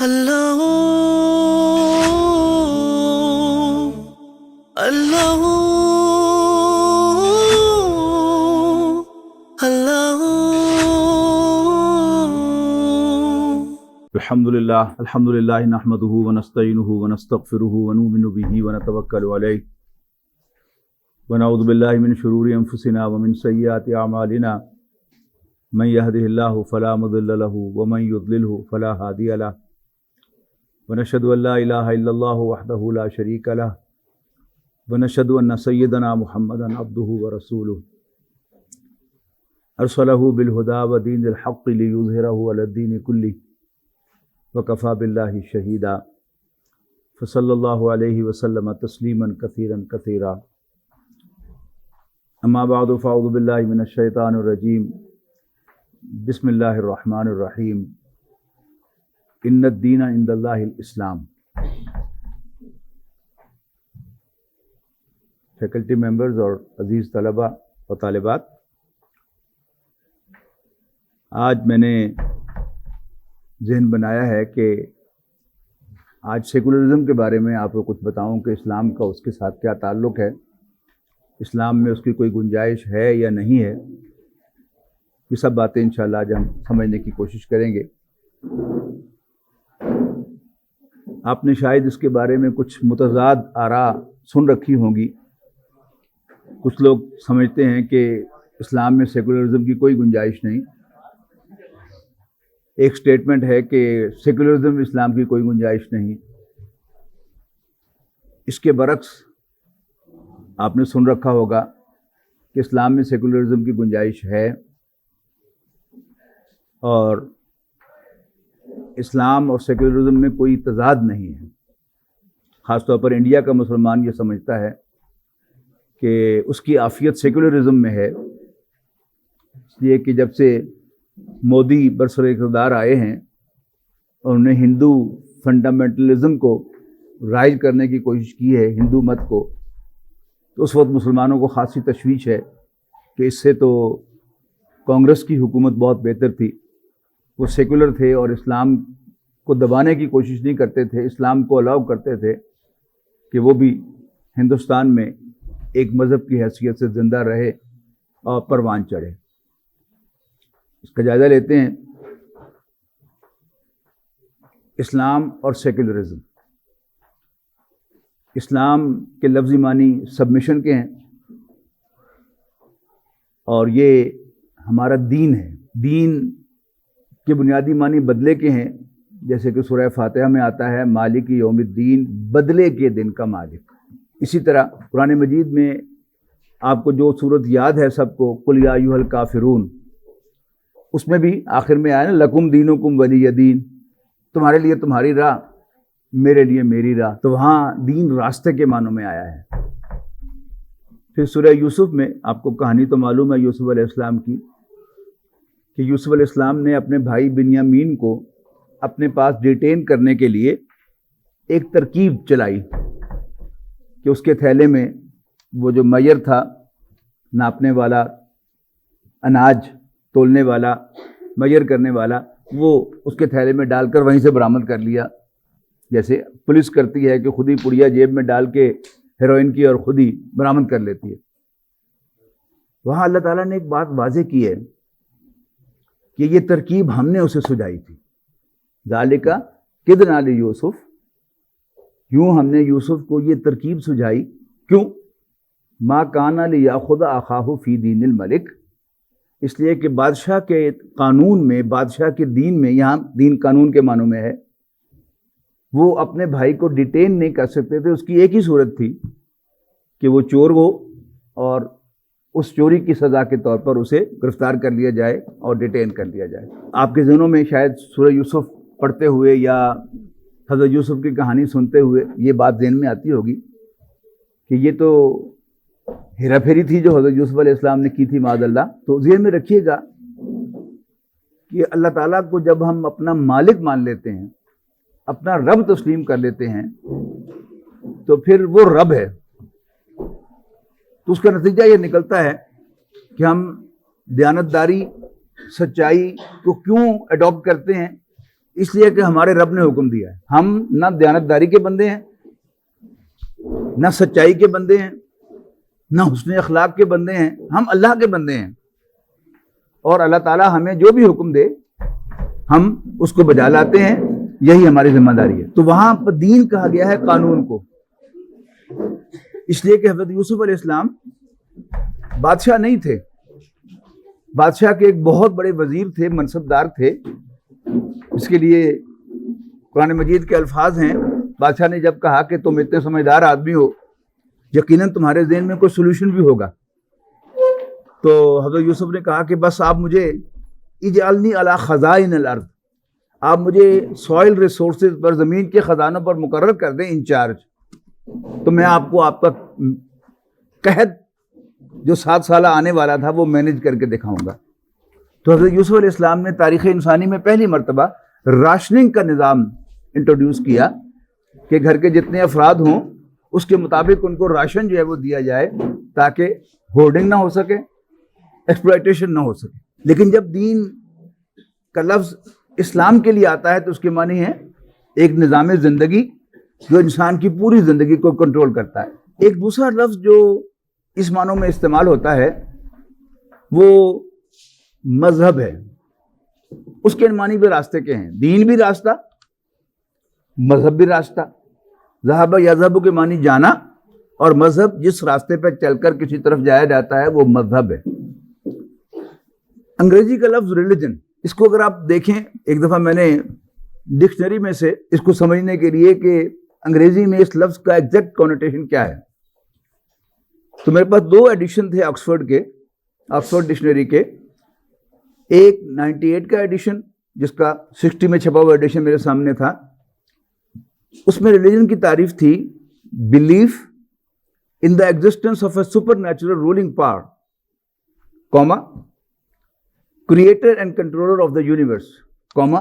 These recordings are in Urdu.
اللہ اللہ اللہ الحمدللہ نحمده ونستعینه ونستغفره ونؤمن به ونتوکل علیہ ونعوذ باللہ من شرور انفسنا ومن سیئات اعمالنا من يهده الله فلا مضل له ومن يضلله فلا هادي له ونشهد ان لا اله الا الله وحده لا شريك له ونشهد ان سيدنا محمدا عبده ورسوله ارسله بالهدى ودين الحق ليظهره على الدين كله وكفى بالله شهيدا فصلى الله عليه وسلم تسليما كثيرا كثيرا اما بعد فاعوذ بالله من الشيطان الرجيم بسم اللہ الرحمن الرحیم ان الدین عند اللہ الاسلام. فیکلٹی ممبرز اور عزیز طلباء و طالبات، آج میں نے ذہن بنایا ہے کہ آج سیکولرزم کے بارے میں آپ کو کچھ بتاؤں کہ اسلام کا اس کے ساتھ کیا تعلق ہے، اسلام میں اس کی کوئی گنجائش ہے یا نہیں ہے. یہ سب باتیں انشاءاللہ آج ہم سمجھنے کی کوشش کریں گے. آپ نے شاید اس کے بارے میں کچھ متضاد آراء سن رکھی ہوں گی. کچھ لوگ سمجھتے ہیں کہ اسلام میں سیکولرزم کی کوئی گنجائش نہیں. ایک سٹیٹمنٹ ہے کہ سیکولرزم اسلام کی کوئی گنجائش نہیں. اس کے برعکس آپ نے سن رکھا ہوگا کہ اسلام میں سیکولرزم کی گنجائش ہے، اور اسلام اور سیکولرزم میں کوئی تضاد نہیں ہے. خاص طور پر انڈیا کا مسلمان یہ سمجھتا ہے کہ اس کی عافیت سیکولرزم میں ہے، اس لیے کہ جب سے مودی برسر اقتدار آئے ہیں اور انہیں ہندو فنڈامنٹلزم کو رائج کرنے کی کوشش کی ہے، ہندو مت کو، تو اس وقت مسلمانوں کو خاصی تشویش ہے کہ اس سے تو کانگریس کی حکومت بہت بہتر تھی. وہ سیکولر تھے اور اسلام کو دبانے کی کوشش نہیں کرتے تھے، اسلام کو الاؤ کرتے تھے کہ وہ بھی ہندوستان میں ایک مذہب کی حیثیت سے زندہ رہے اور پروان چڑھے. اس کا جائزہ لیتے ہیں. اسلام اور سیکولرزم. اسلام کے لفظی معنی سبمیشن کے ہیں، اور یہ ہمارا دین ہے. دین کے بنیادی معنی بدلے کے ہیں، جیسے کہ سورہ فاتحہ میں آتا ہے مالک یوم الدین، بدلے کے دن کا مالک. اسی طرح قرآن مجید میں آپ کو جو سورت یاد ہے سب کو، قل یا ایھا الکافرون، اس میں بھی آخر میں آیا نا لکم دینکم ولی دین، تمہارے لیے تمہاری راہ، میرے لیے میری راہ. تو وہاں دین راستے کے معنوں میں آیا ہے. پھر سورہ یوسف میں آپ کو کہانی تو معلوم ہے یوسف علیہ السلام کی، کہ یوسف علیہ السلام نے اپنے بھائی بنیامین کو اپنے پاس ڈیٹین کرنے کے لیے ایک ترکیب چلائی کہ اس کے تھیلے میں وہ جو میئر تھا، ناپنے والا، اناج تولنے والا، میئر کرنے والا، وہ اس کے تھیلے میں ڈال کر وہیں سے برآمد کر لیا، جیسے پولیس کرتی ہے کہ خود ہی پڑیا جیب میں ڈال کے ہیروئن کی اور خود ہی برآمد کر لیتی ہے. وہاں اللہ تعالیٰ نے ایک بات واضح کی ہے کہ یہ ترکیب ہم نے اسے سجائی تھی. ذالک کدنا لیوسف، یوں ہم نے یوسف کو یہ ترکیب سجائی. کیوں؟ ما کان لیاخذ اخاہ فی دین الملک، اس لیے کہ بادشاہ کے قانون میں، بادشاہ کے دین میں، یہاں دین قانون کے معنوں میں ہے، وہ اپنے بھائی کو ڈیٹین نہیں کر سکتے تھے. اس کی ایک ہی صورت تھی کہ وہ چور ہو اور اس چوری کی سزا کے طور پر اسے گرفتار کر لیا جائے اور ڈیٹین کر لیا جائے. آپ کے ذہنوں میں شاید سورہ یوسف پڑھتے ہوئے یا حضرت یوسف کی کہانی سنتے ہوئے یہ بات ذہن میں آتی ہوگی کہ یہ تو ہیرا پھیری تھی جو حضرت یوسف علیہ السلام نے کی تھی معاذ اللہ. تو ذہن میں رکھیے گا کہ اللہ تعالیٰ کو جب ہم اپنا مالک مان لیتے ہیں، اپنا رب تسلیم کر لیتے ہیں، تو پھر وہ رب ہے. تو اس کا نتیجہ یہ نکلتا ہے کہ ہم دیانتداری، سچائی کو کیوں اڈاپٹ کرتے ہیں؟ اس لیے کہ ہمارے رب نے حکم دیا ہے. ہم نہ دیانتداری کے بندے ہیں، نہ سچائی کے بندے ہیں، نہ حسن اخلاق کے بندے ہیں، ہم اللہ کے بندے ہیں. اور اللہ تعالیٰ ہمیں جو بھی حکم دے ہم اس کو بجا لاتے ہیں، یہی ہماری ذمہ داری ہے. تو وہاں پر دین کہا گیا ہے قانون کو، اس لیے کہ حضرت یوسف علیہ السلام بادشاہ نہیں تھے، بادشاہ کے ایک بہت بڑے وزیر تھے، منصب دار تھے. اس کے لیے قرآن مجید کے الفاظ ہیں. بادشاہ نے جب کہا کہ تم اتنے سمجھدار آدمی ہو، یقیناً تمہارے ذہن میں کوئی سولوشن بھی ہوگا، تو حضرت یوسف نے کہا کہ بس آپ مجھے اجعلنی علی خزائن الارض، آپ مجھے سوائل ریسورسز پر، زمین کے خزانوں پر مقرر کر دیں انچارج، تو میں آپ کو آپ کا قحط جو 7 سالہ آنے والا تھا وہ مینج کر کے دکھاؤں گا. تو حضرت یوسف علیہ السلام نے تاریخ انسانی میں پہلی مرتبہ راشننگ کا نظام انٹروڈیوس کیا کہ گھر کے جتنے افراد ہوں اس کے مطابق ان کو راشن جو ہے وہ دیا جائے تاکہ ہورڈنگ نہ ہو سکے، ایکسپلائٹیشن نہ ہو سکے. لیکن جب دین کا لفظ اسلام کے لیے آتا ہے تو اس کے معنی ہے ایک نظام زندگی جو انسان کی پوری زندگی کو کنٹرول کرتا ہے. ایک دوسرا لفظ جو اس معنوں میں استعمال ہوتا ہے وہ مذہب ہے. اس کے معنی بھی راستے کے ہیں، دین بھی راستہ، مذہب بھی راستہ. ذہب یذہب کے معنی جانا، اور مذہب جس راستے پہ چل کر کسی طرف جایا جاتا ہے وہ مذہب ہے. انگریزی کا لفظ ریلیجن، اس کو اگر آپ دیکھیں، ایک دفعہ میں نے ڈکشنری میں سے اس کو سمجھنے کے لیے کہ انگریزی میں اس لفظ کا ایگزیکٹ کونوٹیشن کیا ہے، تو میرے پاس 2 ایڈیشن تھے آکسفورڈ کے، آکسفورڈ ڈکشنری کے. ایک 98 کا ایڈیشن جس کا 60 میں چھپا ہوا ایڈیشن میرے سامنے تھا. اس میں ریلیجن کی تعریف تھی belief in the existence of a supernatural ruling power, comma creator and controller of the universe, comma,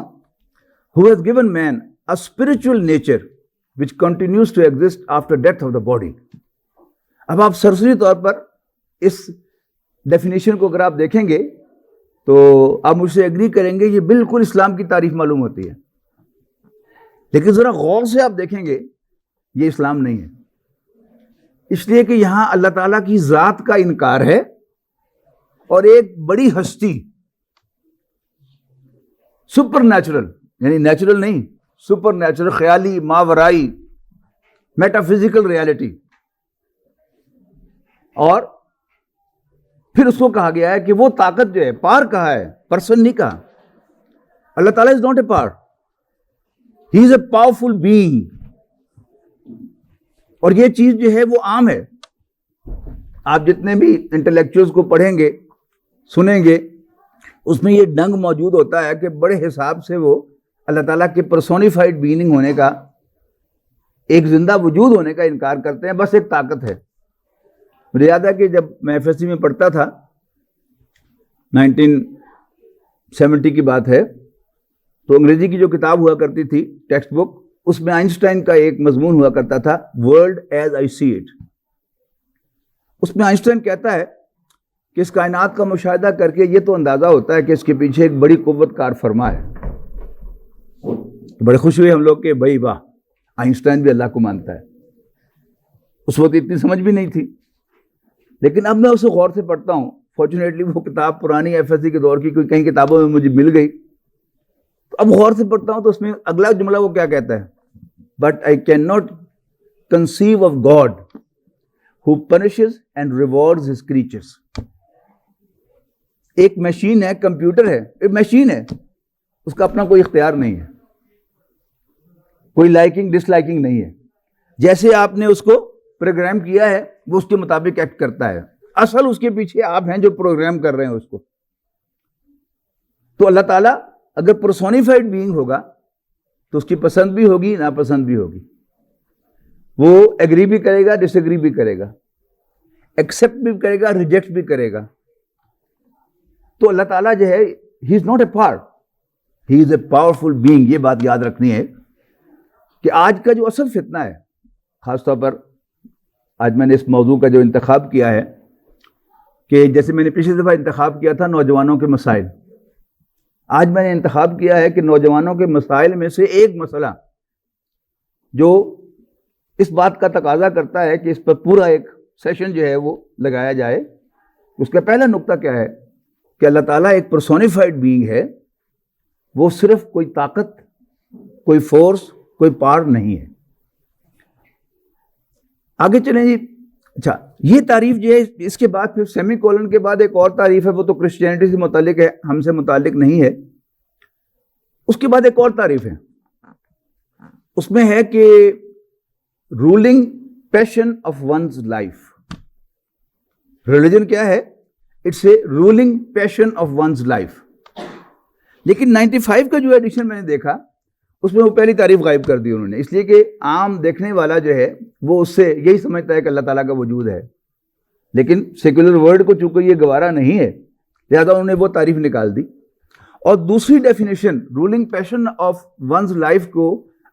who has given man a spiritual nature which continues to exist after death of the body. اب آپ سرسری طور پر اس ڈیفینیشن کو اگر آپ دیکھیں گے تو آپ مجھ سے ایگری کریں گے یہ بالکل اسلام کی تعریف معلوم ہوتی ہے. لیکن ذرا غور سے آپ دیکھیں گے یہ اسلام نہیں ہے، اس لیے کہ یہاں اللہ تعالیٰ کی ذات کا انکار ہے اور ایک بڑی ہستی سپر نیچرل، یعنی نیچرل نہیں، سپر نیچرل، خیالی، ماورائی، میٹا فزیکل ریالٹی. اور پھر اس کو کہا گیا ہے کہ وہ طاقت جو ہے، پار کہا ہے، پرسن نہیں کہا. اللہ تعالیٰ از ناٹ اے پار، ہی از اے پاورفل بینگ. اور یہ چیز جو ہے وہ عام ہے. آپ جتنے بھی انٹلیکچوئلز کو پڑھیں گے، سنیں گے، اس میں یہ ڈنگ موجود ہوتا ہے کہ بڑے حساب سے وہ اللہ تعالیٰ کے پرسونیفائڈ بیننگ ہونے کا، ایک زندہ وجود ہونے کا انکار کرتے ہیں، بس ایک طاقت ہے. مجھے یاد ہے کہ جب میں ایف ایس سی میں پڑھتا تھا، 1970 کی بات ہے، تو انگریزی کی جو کتاب ہوا کرتی تھی، ٹیکسٹ بک، اس میں آئنسٹائن کا ایک مضمون ہوا کرتا تھا، world as I see it. اس میں آئنسٹائن کہتا ہے کہ اس کائنات کا مشاہدہ کر کے یہ تو اندازہ ہوتا ہے کہ اس کے پیچھے ایک بڑی قوت کار فرما ہے. بڑے خوش ہوئے ہم لوگ کہ بھائی واہ، آئنسٹائن بھی اللہ کو مانتا ہے. اس وقت اتنی سمجھ بھی نہیں تھی، لیکن اب میں اسے غور سے پڑھتا ہوں. فارچونیٹلی وہ کتاب پرانی ایف ایس سی کے دور کی کوئی کئی کتابوں میں مجھے مل گئی، تو اب غور سے پڑھتا ہوں تو اس میں اگلا جملہ وہ کیا کہتا ہے، but I can not conceive of God who punishes and rewards his creatures. ایک مشین ہے، کمپیوٹر ہے، ایک مشین ہے، اس کا اپنا کوئی اختیار نہیں ہے، کوئی لائکنگ ڈس لائکنگ نہیں ہے. جیسے آپ نے اس کو پروگرام کیا ہے وہ اس کے مطابق ایکٹ کرتا ہے. اصل اس کے پیچھے آپ ہیں جو پروگرام کر رہے ہیں اس کو. تو اللہ تعالیٰ اگر پرسونیفائڈ بینگ ہوگا تو اس کی پسند بھی ہوگی، ناپسند بھی ہوگی. وہ ایگری بھی کرے گا، ڈس ایگری بھی کرے گا، ایکسپٹ بھی کرے گا، ریجیکٹ بھی کرے گا. تو اللہ تعالیٰ جو ہے he is not a part, he is a powerful being. یہ بات یاد رکھنی ہے کہ آج کا جو اصل فتنہ ہے، خاص طور پر آج میں نے اس موضوع کا جو انتخاب کیا ہے کہ جیسے میں نے پچھلی دفعہ انتخاب کیا تھا نوجوانوں کے مسائل، آج میں نے انتخاب کیا ہے کہ نوجوانوں کے مسائل میں سے ایک مسئلہ جو اس بات کا تقاضا کرتا ہے کہ اس پر پورا ایک سیشن جو ہے وہ لگایا جائے. اس کا پہلا نقطہ کیا ہے کہ اللہ تعالیٰ ایک پرسونیفائڈ بینگ ہے. وہ صرف کوئی طاقت، کوئی فورس، کوئی پار نہیں ہے. آگے چلیں جی. اچھا، یہ تعریف جو ہے اس کے بعد پھر سیمی کولن کے بعد ایک اور تعریف ہے، وہ تو کرسچینٹی سے متعلق ہے، ہم سے متعلق نہیں ہے. اس کے بعد ایک اور تعریف ہے، اس میں ہے کہ ruling passion of one's life. Religion کیا ہے؟ It's a ruling passion of one's life. لیکن 95 کا جو ایڈیشن میں نے دیکھا اس میں وہ پہلی تعریف غائب کر دی انہوں نے، اس لیے کہ عام دیکھنے والا جو ہے وہ اس سے یہی سمجھتا ہے کہ اللہ تعالیٰ کا وجود ہے، لیکن سیکولر ورلڈ کو چونکہ یہ گوارا نہیں ہے لہذا انہوں نے وہ تعریف نکال دی. اور دوسری definition ruling passion of one's life کو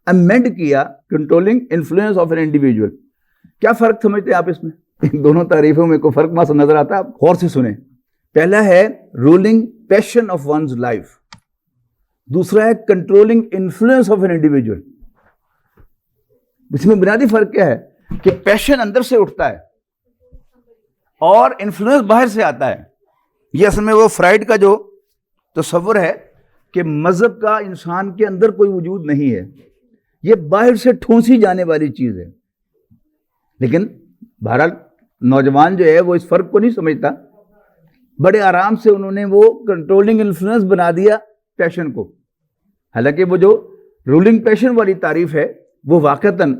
امینڈ کیا controlling influence of an individual. کیا فرق سمجھتے ہیں آپ اس میں؟ ان دونوں تعریفوں میں کوئی فرق محسوس نظر آتا ہے؟ آپ غور سے سنیں. پہلا ہے ruling passion of one's life, دوسرا ہے controlling influence of an individual. اس میں بنیادی فرق کیا ہے کہ پیشن اندر سے اٹھتا ہے اور انفلوئنس باہر سے آتا ہے. یہ اصل میں وہ فرائڈ کا جو تصور ہے کہ مذہب کا انسان کے اندر کوئی وجود نہیں ہے، یہ باہر سے ٹھونسی جانے والی چیز ہے. لیکن بہرحال نوجوان جو ہے وہ اس فرق کو نہیں سمجھتا، بڑے آرام سے انہوں نے وہ کنٹرولنگ انفلوئنس بنا دیا پیشن کو. حالانکہ وہ جو رولنگ پیشن والی تعریف ہے وہ واقعتاً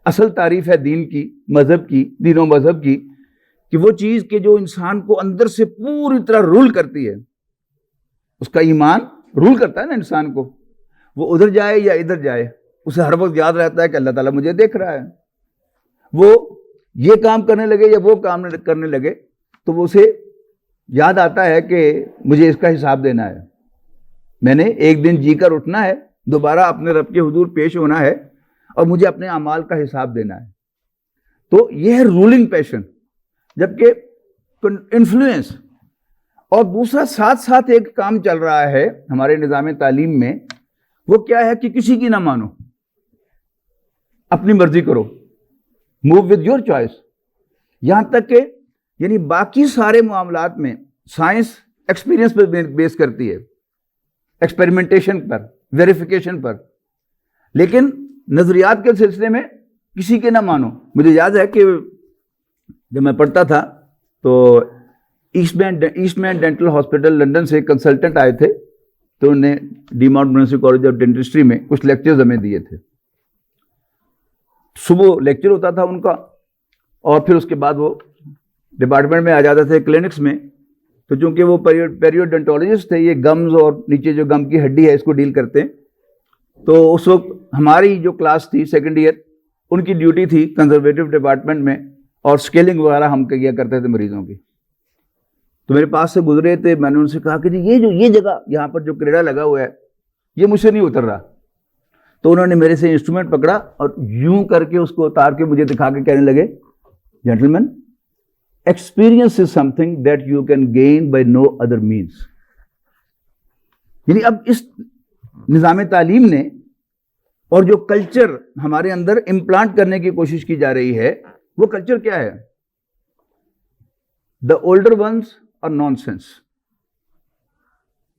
اصل تعریف ہے دین کی، مذہب کی، دین و مذہب کی، کہ وہ چیز کہ جو انسان کو اندر سے پوری طرح رول کرتی ہے. اس کا ایمان رول کرتا ہے نا انسان کو، وہ ادھر جائے یا ادھر جائے اسے ہر وقت یاد رہتا ہے کہ اللہ تعالیٰ مجھے دیکھ رہا ہے. وہ یہ کام کرنے لگے یا وہ کام کرنے لگے تو وہ اسے یاد آتا ہے کہ مجھے اس کا حساب دینا ہے، میں نے ایک دن جی کر اٹھنا ہے، دوبارہ اپنے رب کے حضور پیش ہونا ہے اور مجھے اپنے اعمال کا حساب دینا ہے. تو یہ ہے رولنگ پیشن. جبکہ انفلوئنس اور دوسرا ساتھ ساتھ ایک کام چل رہا ہے ہمارے نظام تعلیم میں، وہ کیا ہے کہ کسی کی نہ مانو، اپنی مرضی کرو، موو ود یور چوائس. یہاں تک کہ یعنی باقی سارے معاملات میں سائنس ایکسپیرینس پر بیس کرتی ہے، ایکسپیریمنٹیشن پر، ویریفیکیشن پر، لیکن نظریات کے سلسلے میں کسی کے نہ مانو. مجھے یاد ہے کہ جب میں پڑھتا تھا تو ایسٹ مین ڈینٹل ہاسپٹل لنڈن سے کنسلٹنٹ آئے تھے، تو انہوں نے D Mount municipal college of dentistry میں کچھ لیکچرز ہمیں دیے تھے. صبح لیکچر ہوتا تھا ان کا اور پھر اس کے بعد وہ ڈپارٹمنٹ میں آ جاتے تھے کلینکس میں. تو چونکہ وہ پیریوڈنٹولوجسٹ تھے، یہ گمز اور نیچے جو گم کی ہڈی ہے اس کو ڈیل کرتے ہیں، تو اس وقت ہماری جو کلاس تھی سیکنڈ ایئر، ان کی ڈیوٹی تھی کنزرویٹو ڈپارٹمنٹ میں اور اسکیلنگ وغیرہ ہم کیا کرتے تھے مریضوں کی. تو میرے پاس سے گزرے تھے، میں نے ان سے کہا کہ جی یہ جگہ یہاں پر جو کریڑا لگا ہوا ہے یہ مجھ سے نہیں اتر رہا. تو انہوں نے میرے سے انسٹرومنٹ پکڑا اور یوں کر کے اس کو اتار کے مجھے دکھا کے کہنے لگے، gentlemen experience is something that you can gain by no other means. یعنی اب اس نظام تعلیم نے اور جو کلچر ہمارے اندر امپلانٹ کرنے کی کوشش کی جا رہی ہے، وہ کلچر کیا ہے؟ دا اولڈر ونس اور نان سینس.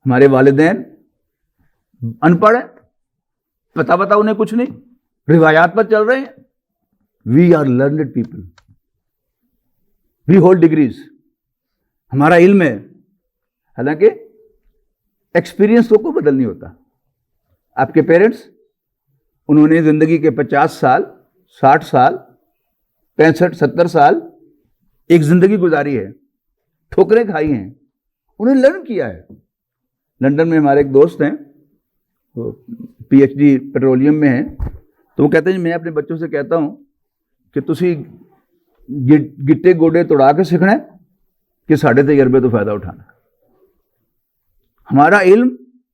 ہمارے والدین ان پڑھ ہیں، پتا انہیں کچھ نہیں، روایات پر چل رہے ہیں. We are learned people, we hold degrees, ہمارا علم ہے. حالانکہ ایکسپیرینس تو کوئی بدل نہیں ہوتا. آپ کے پیرنٹس، انہوں نے زندگی کے 50 سال، 60 سال، 65 70 سال ایک زندگی گزاری ہے، ٹھوکریں کھائی ہیں، انہیں لرن کیا ہے. لنڈن میں ہمارے ایک دوست ہیں، وہ پی ایچ ڈی پیٹرولیم میں ہیں، تو وہ کہتے ہیں میں اپنے بچوں سے کہتا ہوں کہ تسی گٹے گوڈے توڑا کے سیکھنا ہے کہ ساڑھے تجربے تو فائدہ اٹھانا. ہمارا علم،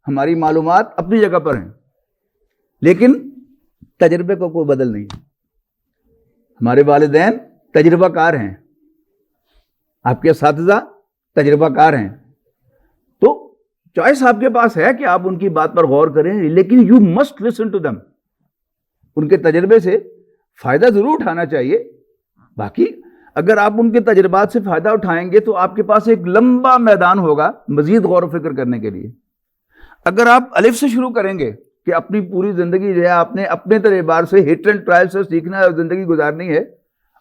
ہماری معلومات اپنی جگہ پر ہیں، لیکن تجربے کو کوئی بدل نہیں. ہمارے والدین تجربہ کار ہیں، آپ کے اساتذہ تجربہ کار ہیں. تو چوائس آپ کے پاس ہے کہ آپ ان کی بات پر غور کریں, لیکن you must listen to them. ان کے تجربے سے فائدہ ضرور اٹھانا چاہیے. باقی اگر آپ ان کے تجربات سے فائدہ اٹھائیں گے تو آپ کے پاس ایک لمبا میدان ہوگا مزید غور و فکر کرنے کے لیے. اگر آپ الف سے شروع کریں گے کہ اپنی پوری زندگی جو ہے آپ نے اپنے تجربات سے ہٹ اینڈ ٹرائل سے سیکھنا ہے اور زندگی گزارنی ہے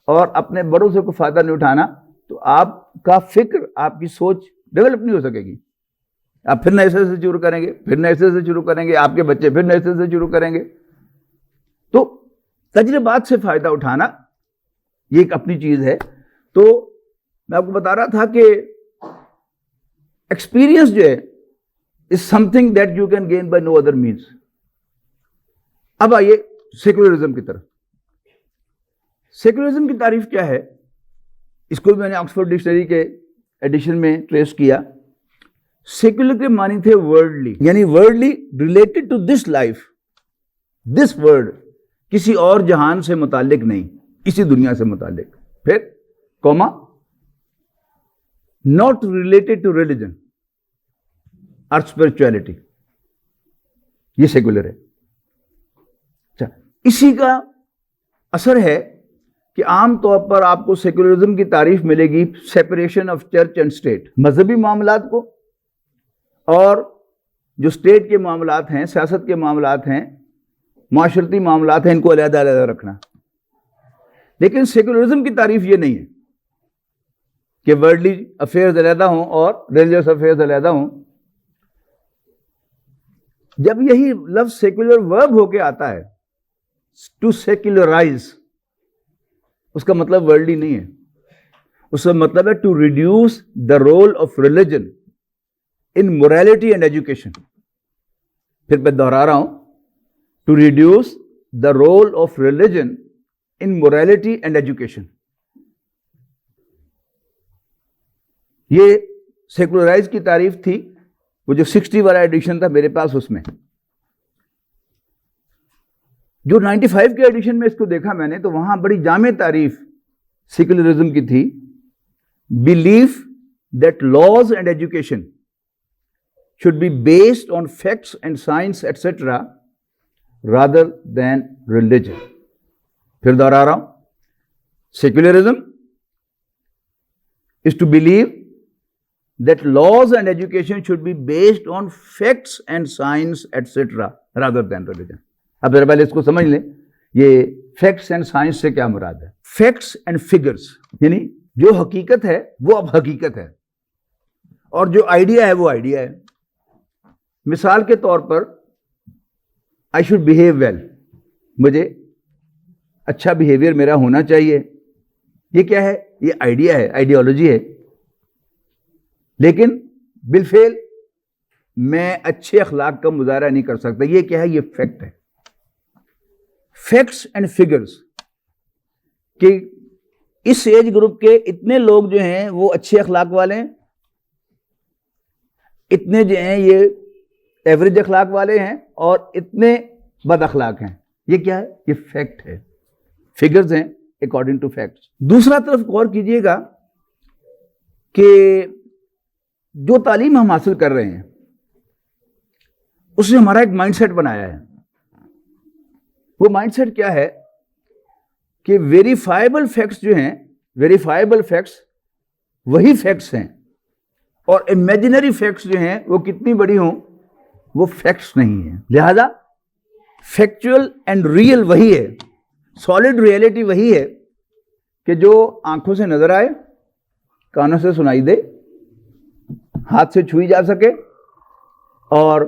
اور اپنے بڑوں سے کوئی فائدہ نہیں اٹھانا, تو آپ کا فکر, آپ کی سوچ ڈیولپ نہیں ہو سکے گی. آپ پھر نئے سے شروع کریں گے, پھر نئے سے شروع کریں گے, آپ کے بچے پھر نئے سے شروع کریں گے. تو تجربات سے فائدہ اٹھانا یہ ایک اپنی چیز ہے. تو میں آپ کو بتا رہا تھا کہ ایکسپیرئنس جو ہے is something that you can gain by no other means. اب آئیے سیکولرزم کی طرف. سیکولرزم کی تعریف کیا ہے؟ اس کو بھی میں نے آکسفورڈ ڈکشنری کے ایڈیشن میں ٹریس کیا. سیکولر کے معنی تھے ورلڈلی, یعنی worldly related to this life, this world, کسی اور جہان سے متعلق نہیں, اسی دنیا سے متعلق. پھر کوما ناٹ ریلیٹڈ ٹو ریلیجن اور اسپرچویلٹی, یہ سیکولر ہے. اچھا, اسی کا اثر ہے کہ عام طور پر آپ کو سیکولرزم کی تعریف ملے گی separation of church and state. مذہبی معاملات کو اور جو اسٹیٹ کے معاملات ہیں, سیاست کے معاملات ہیں, معاشرتی معاملات ہیں, ان کو علیحدہ علیحدہ رکھنا. لیکن سیکولرزم کی تعریف یہ نہیں ہے کہ ورلڈلی افیئرز علیحدہ ہوں اور ریلیجیس افیئرز علیحدہ ہوں. جب یہی لفظ سیکولر ورب ہو کے آتا ہے, ٹو سیکولرائز, اس کا مطلب ورلڈلی نہیں ہے. اس کا مطلب ہے to reduce the role of religion in morality and education. پھر میں دہرا رہا ہوں, to reduce the role of religion in morality and education. یہ سیکولرائز کی تعریف تھی, وہ جو 60 والا ایڈیشن تھا میرے پاس, اس میں جو 95 کے ایڈیشن میں اس کو دیکھا میں نے, تو وہاں بڑی جامع تعریف سیکولرزم کی تھی. Belief that laws and education should be based on facts and science etc. rather than religion. پھر دوہرا رہا ہوں, secularism is to believe that laws and education should be based on facts and science etc. rather than religion. اب ذرا پہلے اس کو سمجھ لیں, یہ facts and science سے کیا مراد ہے. facts and figures یعنی جو حقیقت ہے وہ اب حقیقت ہے, اور جو آئیڈیا ہے وہ آئیڈیا ہے. مثال کے طور پر آئی شوڈ بہیو ویل, مجھے اچھا بہیویئر میرا ہونا چاہیے. یہ کیا ہے؟ یہ آئیڈیا ہے, آئیڈیالوجی ہے. لیکن بالفعل میں اچھے اخلاق کا مظاہرہ نہیں کر سکتا. یہ کیا ہے؟ یہ فیکٹ ہے. فیکٹس اینڈ فگرز کہ اس ایج گروپ کے اتنے لوگ جو ہیں وہ اچھے اخلاق والے ہیں, اتنے جو ہیں یہ ایوریج اخلاق والے ہیں, اور اتنے بد اخلاق ہیں. یہ کیا ہے؟ یہ فیکٹ ہے, فگرز ہیں اکارڈنگ ٹو فیکٹس. دوسرا طرف غور کیجئے گا کہ جو تعلیم ہم حاصل کر رہے ہیں اس نے ہمارا ایک مائنڈ سیٹ بنایا ہے. وہ مائنڈ سیٹ کیا ہے کہ ویریفائبل فیکٹس جو ہیں, ویریفائبل فیکٹس وہی فیکٹس ہیں, اور امیجنری فیکٹس جو ہیں وہ کتنی بڑی ہوں وہ فیکٹس نہیں ہیں. لہذا فیکچوئل اینڈ ریئل وہی ہے, سالڈ ریئلٹی وہی ہے کہ جو آنکھوں سے نظر آئے, کانوں سے سنائی دے, ہاتھ سے چھوئی جا سکے, اور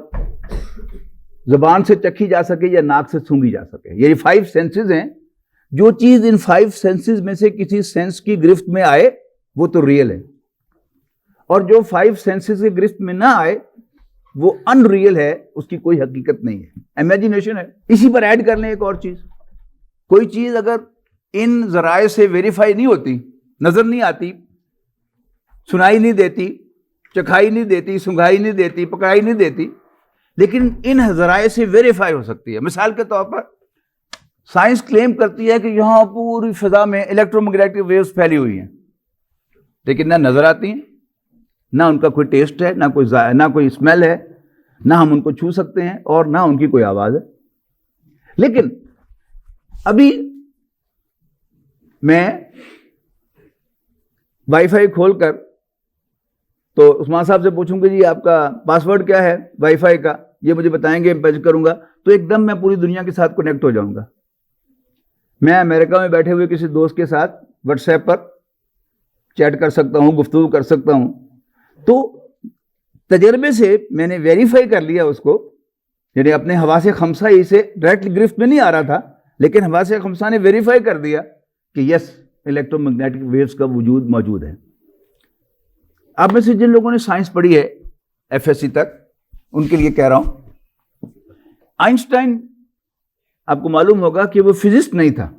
زبان سے چکھی جا سکے یا ناک سے سونگھی جا سکے. یہ 5 سینسز ہیں. جو چیز ان 5 سینسز میں سے کسی سینس کی گرفت میں آئے وہ تو ریئل ہے, اور جو 5 سینسز کی گرفت میں نہ آئے وہ ان ریئل ہے, اس کی کوئی حقیقت نہیں ہے, امیجنیشن ہے. اسی پر ایڈ کر لیں ایک اور چیز. کوئی چیز اگر ان ذرائع سے ویریفائی نہیں ہوتی, نظر نہیں آتی, سنائی نہیں دیتی, چکھائی نہیں دیتی, سنگھائی نہیں دیتی, پکڑائی نہیں دیتی, لیکن ان ذرائع سے ویریفائی ہو سکتی ہے. مثال کے طور پر سائنس کلیم کرتی ہے کہ یہاں پوری فضا میں الیکٹرو میگنیٹک ویوز پھیلی ہوئی ہیں, لیکن نہ نظر آتی ہیں, نہ ان کا کوئی ٹیسٹ ہے، نہ کوئی اسمیل ہے، نہ ہم ان کو چھو سکتے ہیں اور نہ ان کی کوئی آواز ہے. لیکن ابھی میں وائی فائی کھول کر تو عثمان صاحب سے پوچھوں گا جی آپ کا پاس ورڈ کیا ہے وائی فائی کا، یہ مجھے بتائیں گے، پیچ کروں گا تو ایک دم میں پوری دنیا کے ساتھ کنیکٹ ہو جاؤں گا. میں امریکہ میں بیٹھے ہوئے کسی دوست کے ساتھ واٹس ایپ پر چیٹ کر سکتا ہوں، گفتگو کر سکتا ہوں. تو تجربے سے میں نے ویریفائی کر لیا اس کو، یعنی اپنے حواس خمسہ ہی سے ڈائریکٹ گرفت میں نہیں آ رہا تھا، لیکن حواس خمسہ نے ویریفائی کر دیا کہ یس الیکٹرو میگنیٹک ویوز کا وجود موجود ہے. آپ میں سے جن لوگوں نے سائنس پڑھی ہے ایف ایس سی تک، ان کے لیے کہہ رہا ہوں، آئنسٹائن آپ کو معلوم ہوگا کہ وہ فزسٹ نہیں تھا،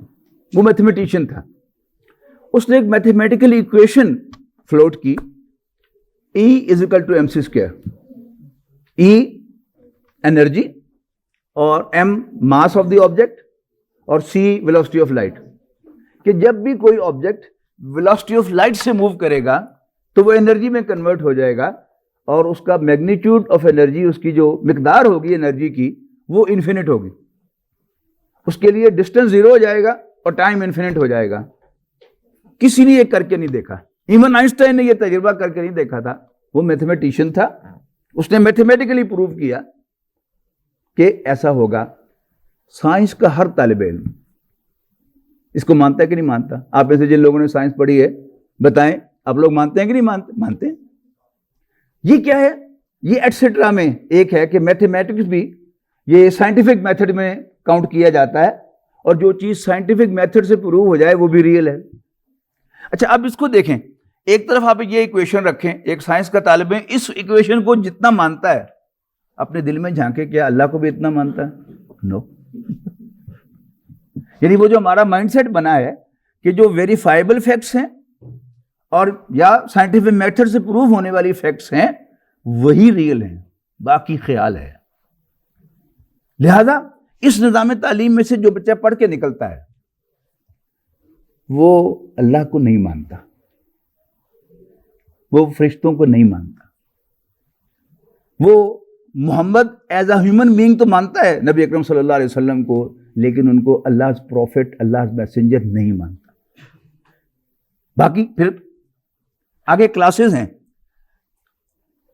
وہ میتھمیٹیشین تھا. اس نے ایک میتھمیٹیکل ایکویشن فلوٹ کی، E = mc². E انرجی اور m mass of the object اور c ویلوسٹی آف لائٹ، کہ جب بھی کوئی آبجیکٹ ویلوسٹی آف لائٹ سے موو کرے گا تو وہ انرجی میں کنورٹ ہو جائے گا، اور اس کا میگنیٹیوڈ آف انرجی، اس کی جو مقدار ہوگی انرجی کی، وہ انفینٹ ہوگی. اس کے لیے ڈسٹینس 0 ہو جائے گا اور ٹائم انفینٹ ہو جائے گا. کسی نے یہ کر کے نہیں دیکھا، ایون آئنسٹائن نے یہ تجربہ کر کے نہیں دیکھا تھا. وہ میتھمیٹیشین تھا، اس نے میتھمیٹیکلی پروو کیا کہ ایسا ہوگا. سائنس کا ہر طالب علم اس کو مانتا ہے کہ نہیں مانتا؟ آپ میں سے جن لوگوں نے سائنس پڑھی ہے بتائیں، آپ لوگ مانتے ہیں کہ نہیں مانتے؟ مانتے ہیں. یہ کیا ہے؟ یہ ایٹسٹرا میں ایک ہے کہ میتھمیٹکس بھی یہ سائنٹیفک میتھڈ میں کاؤنٹ کیا جاتا ہے، اور جو چیز سائنٹیفک میتھڈ سے پروو ہو جائے وہ بھی ریئل ہے. اچھا اب اس کو دیکھیں، ایک طرف آپ یہ ایکویشن رکھیں، ایک سائنس کا طالب علم اس ایکویشن کو جتنا مانتا ہے، اپنے دل میں جھانکے کیا اللہ کو بھی اتنا مانتا ہے؟ نو. یعنی وہ جو ہمارا مائنڈ سیٹ بنا ہے کہ جو ویریفائبل فیکٹس ہیں اور یا سائنٹیفک میتھڈ سے پروو ہونے والی فیکٹس ہیں وہی ریئل ہیں، باقی خیال ہے. لہذا اس نظام تعلیم میں سے جو بچہ پڑھ کے نکلتا ہے وہ اللہ کو نہیں مانتا، وہ فرشتوں کو نہیں مانتا، وہ محمد ایز اے ہیومن بینگ تو مانتا ہے، نبی اکرم صلی اللہ علیہ وسلم کو، لیکن ان کو اللہ پروفٹ، اللہ میسنجر نہیں مانتا. باقی پھر آگے کلاسز ہیں.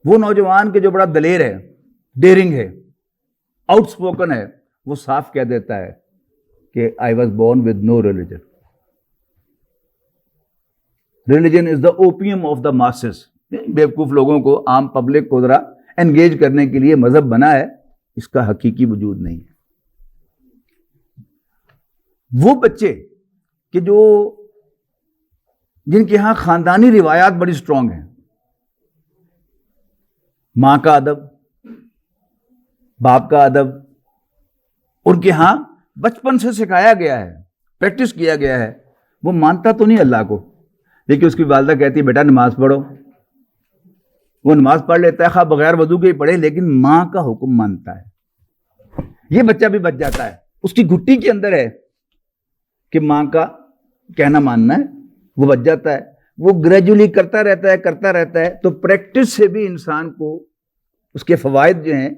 وہ نوجوان کے جو بڑا دلیر ہے، ڈیرنگ ہے، آؤٹ اسپوکن ہے، وہ صاف کہہ دیتا ہے کہ آئی was born with no religion. Religion is the opium of the masses. بیوقوف لوگوں کو، عام پبلک کو ذرا انگیج کرنے کے لیے مذہب بنا ہے، اس کا حقیقی وجود نہیں ہے. وہ بچے کہ جن کے ہاں خاندانی روایات بڑی اسٹرانگ ہیں، ماں کا ادب، باپ کا ادب، ان کے ہاں بچپن سے سکھایا گیا ہے، پریکٹس کیا گیا ہے. وہ مانتا تو نہیں اللہ کو، لیکن اس کی والدہ کہتی ہے بیٹا نماز پڑھو. وہ نماز پڑھ لیتا ہے، خواہ بغیر وضو کے ہی پڑھے، لیکن ماں کا حکم مانتا ہے. یہ بچہ بھی بچ جاتا ہے، اس کی گھٹی کے اندر ہے کہ ماں کا کہنا ماننا ہے، وہ بچ جاتا ہے. وہ گریجولی کرتا رہتا ہے. تو پریکٹس سے بھی انسان کو اس کے فوائد جو ہیں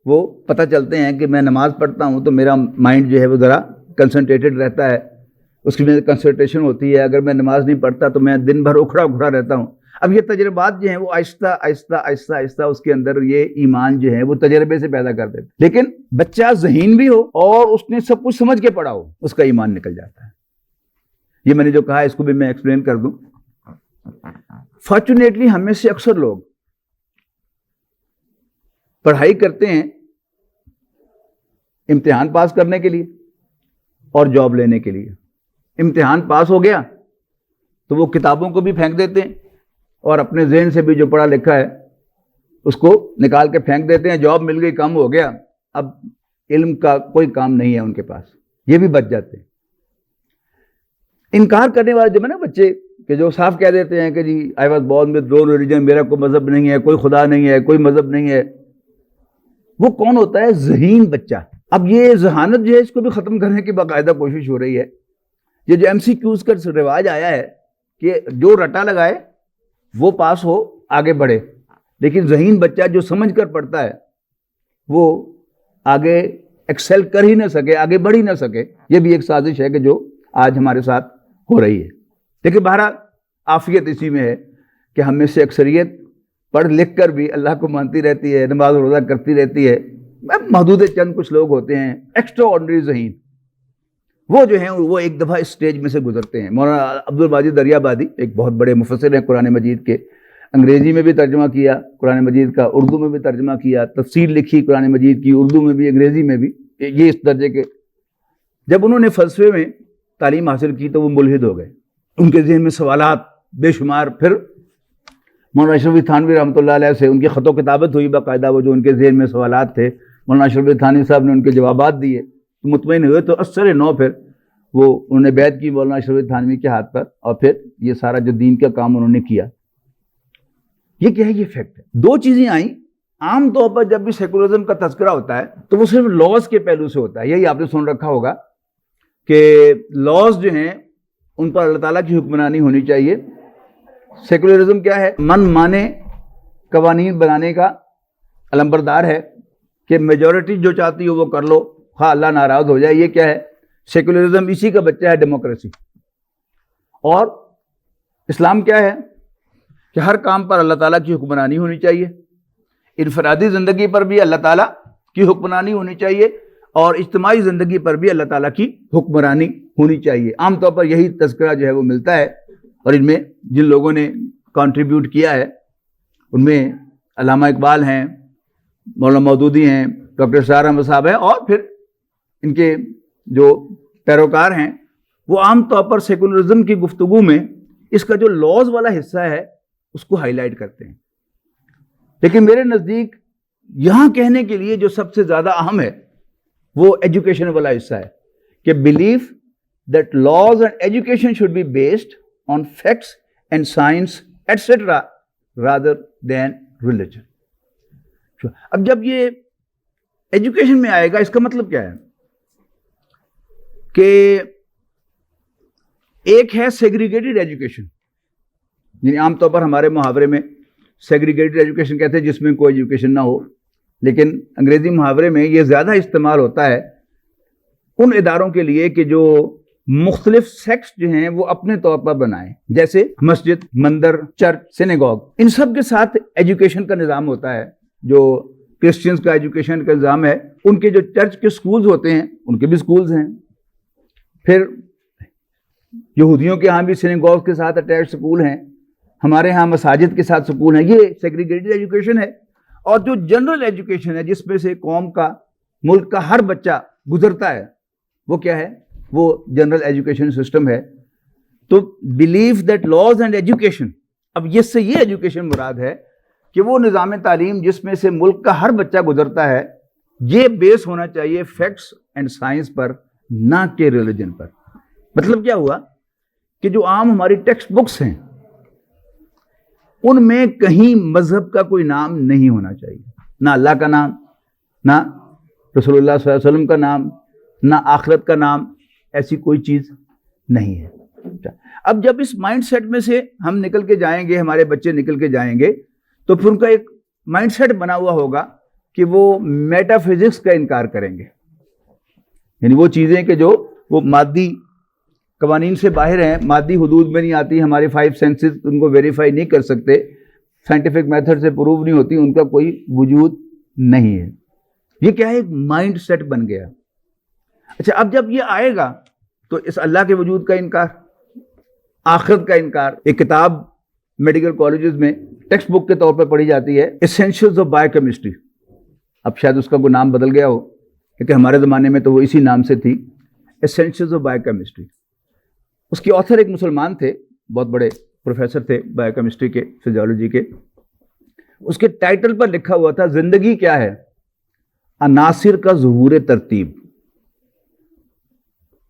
وہ پتہ چلتے ہیں کہ میں نماز پڑھتا ہوں تو میرا مائنڈ جو ہے وہ ذرا کنسنٹریٹڈ رہتا ہے، اس کی میں کنسنٹریشن ہوتی ہے. اگر میں نماز نہیں پڑھتا تو میں دن بھر اکھڑا رہتا ہوں. اب یہ تجربات جو ہیں وہ آہستہ اس کے اندر یہ ایمان جو ہے وہ تجربے سے پیدا کر دیتے. لیکن بچہ ذہین بھی ہو اور اس نے سب کچھ سمجھ کے پڑھا ہو، اس کا ایمان نکل جاتا ہے. یہ میں نے جو کہا اس کو بھی میں ایکسپلین کر دوں. فارچونیٹلی ہم میں سے اکثر لوگ پڑھائی کرتے ہیں امتحان پاس کرنے کے لیے اور جاب لینے کے لیے. امتحان پاس ہو گیا تو وہ کتابوں کو بھی پھینک دیتے ہیں اور اپنے ذہن سے بھی جو پڑھا لکھا ہے اس کو نکال کے پھینک دیتے ہیں. جاب مل گئی، کام ہو گیا، اب علم کا کوئی کام نہیں ہے ان کے پاس. یہ بھی بچ جاتے ہیں. انکار کرنے والے جو ہے نا بچے کہ جو صاف کہہ دیتے ہیں کہ جی I was born with no religion, میرا کوئی مذہب نہیں ہے، کوئی خدا نہیں ہے، کوئی مذہب نہیں ہے. وہ کون ہوتا ہے؟ ذہین بچہ. اب یہ ذہانت جو ہے اس کو بھی ختم کرنے کی باقاعدہ کوشش ہو رہی ہے. یہ جو ایم سی کیوز کا رواج آیا ہے کہ جو رٹا لگائے وہ پاس ہو آگے بڑھے، لیکن ذہین بچہ جو سمجھ کر پڑھتا ہے وہ آگے ایکسل کر ہی نہ سکے، آگے بڑھ ہی نہ سکے. یہ بھی ایک سازش ہے کہ جو آج ہمارے ساتھ ہو رہی ہے. لیکن بہرحال عافیت اسی میں ہے کہ ہم میں سے اکثریت پڑھ لکھ کر بھی اللہ کو مانتی رہتی ہے، نماز و روزہ کرتی رہتی ہے. محدود چند کچھ لوگ ہوتے ہیں ایکسٹرا آرڈنری ذہین، وہ جو ہیں وہ ایک دفعہ اس سٹیج میں سے گزرتے ہیں. مولانا عبدالباجی دریابادی ایک بہت بڑے مفسر ہیں قرآن مجید کے، انگریزی میں بھی ترجمہ کیا قرآن مجید کا، اردو میں بھی ترجمہ کیا، تفسیر لکھی قرآن مجید کی، اردو میں بھی انگریزی میں بھی. یہ اس درجے کے. جب انہوں نے فلسفے میں تعلیم حاصل کی تو وہ ملحد ہو گئے، ان کے ذہن میں سوالات بے شمار. پھر مولانا اشرف علی تھانوی رحمۃ اللہ علیہ سے ان کی خط و کتابت ہوئی باقاعدہ، وہ جو ان کے ذہن میں سوالات تھے مولانا اشرف علی تھانوی صاحب نے ان کے جوابات دیے، مطمئن ہوئے تو اثر نو پھر وہ انہوں نے بیعت کی مولانا اشرف علی تھانوی کے ہاتھ پر، اور پھر یہ سارا جو دین کا کام انہوں نے کیا. یہ کیا ہے؟ یہ فیکٹ ہے. دو چیزیں آئیں. عام طور پر جب بھی سیکولرزم کا تذکرہ ہوتا ہے تو وہ صرف لاز کے پہلو سے ہوتا ہے. یہی آپ نے سن رکھا ہوگا کہ لاز جو ہیں ان پر اللہ تعالیٰ کی حکمرانی ہونی چاہیے. سیکولرزم کیا ہے؟ من مانے قوانین بنانے کا علمبردار ہے کہ میجورٹی جو چاہتی ہو وہ کر لو، خواہ اللہ ناراض ہو جائے. یہ کیا ہے؟ سیکولرزم. اسی کا بچہ ہے ڈیموکریسی. اور اسلام کیا ہے؟ کہ ہر کام پر اللہ تعالیٰ کی حکمرانی ہونی چاہیے، انفرادی زندگی پر بھی اللہ تعالیٰ کی حکمرانی ہونی چاہیے، اور اجتماعی زندگی پر بھی اللہ تعالیٰ کی حکمرانی ہونی چاہیے. عام طور پر یہی تذکرہ جو ہے وہ ملتا ہے. اور ان میں جن لوگوں نے کنٹریبیوٹ کیا ہے ان میں علامہ اقبال ہیں، مولانا مودودی ہیں، ڈاکٹر اسرار احمد صاحب ہیں، اور پھر ان کے جو پیروکار ہیں وہ عام طور پر سیکولرزم کی گفتگو میں اس کا جو لاز والا حصہ ہے اس کو ہائی لائٹ کرتے ہیں. لیکن میرے نزدیک یہاں کہنے کے لیے جو سب سے زیادہ اہم ہے وہ ایجوکیشن والا حصہ ہے کہ believe that laws and education should be based on facts and science et cetera rather than religion. اب جب یہ ایجوکیشن میں آئے گا اس کا مطلب کیا ہے کہ ایک ہے سیگریگیٹڈ ایجوکیشن، یعنی عام طور پر ہمارے محاورے میں سیگریگیٹڈ ایجوکیشن کہتے ہیں جس میں کوئی ایجوکیشن نہ ہو، لیکن انگریزی محاورے میں یہ زیادہ استعمال ہوتا ہے ان اداروں کے لیے کہ جو مختلف سیکٹس جو ہیں وہ اپنے طور پر بنائیں، جیسے مسجد، مندر، چرچ، سینیگوگ. ان سب کے ساتھ ایجوکیشن کا نظام ہوتا ہے. جو کرسچنز کا ایجوکیشن کا نظام ہے، ان کے جو چرچ کے سکولز ہوتے ہیں ان کے بھی سکولز ہیں. پھر یہودیوں کے ہاں بھی سینیگوگ کے ساتھ اٹیچ سکول ہیں، ہمارے ہاں مساجد کے ساتھ سکول ہیں. یہ سیگریگیٹڈ ایجوکیشن ہے. اور جو جنرل ایجوکیشن ہے جس میں سے قوم کا، ملک کا ہر بچہ گزرتا ہے، وہ کیا ہے؟ وہ جنرل ایجوکیشن سسٹم ہے. تو belief that laws and education, اب اس سے یہ ایجوکیشن مراد ہے کہ وہ نظام تعلیم جس میں سے ملک کا ہر بچہ گزرتا ہے یہ بیس ہونا چاہیے فیکٹس اینڈ سائنس پر، نہ کہ ریلیجن پر. مطلب کیا ہوا کہ جو عام ہماری ٹیکسٹ بکس ہیں ان میں کہیں مذہب کا کوئی نام نہیں ہونا چاہیے، نہ اللہ کا نام، نہ رسول اللہ صلی اللہ علیہ وسلم کا نام، نہ آخرت کا نام. ایسی کوئی چیز نہیں ہے. اب جب اس مائنڈ سیٹ میں سے ہم نکل کے جائیں گے، ہمارے بچے نکل کے جائیں گے، تو پھر ان کا ایک مائنڈ سیٹ بنا ہوا ہوگا کہ وہ میٹا فزکس کا انکار کریں گے. یعنی وہ چیزیں کہ جو وہ مادی قوانین سے باہر ہیں، مادی حدود میں نہیں آتی، ہمارے 5 سینسز ان کو ویریفائی نہیں کر سکتے، سائنٹیفک میتھڈ سے پروو نہیں ہوتی، ان کا کوئی وجود نہیں ہے. یہ کیا ہے؟ ایک مائنڈ سیٹ بن گیا. اچھا، اب جب یہ آئے گا تو اس اللہ کے وجود کا انکار، آخرت کا انکار. ایک کتاب میڈیکل کالجز میں ٹیکسٹ بک کے طور پر پڑھی جاتی ہے، ایسینشلز آف بایو کیمسٹری. اب شاید اس کا کوئی نام بدل گیا ہو، کیونکہ ہمارے زمانے میں تو وہ اسی نام سے تھی، ایسینشلز آف بایو کیمسٹری. اس کے آتھر ایک مسلمان تھے، بہت بڑے پروفیسر تھے بایو کیمسٹری کے، فزیولوجی کے. اس کے ٹائٹل پر لکھا ہوا تھا زندگی کیا ہے؟ عناصر کا ظہور ترتیب.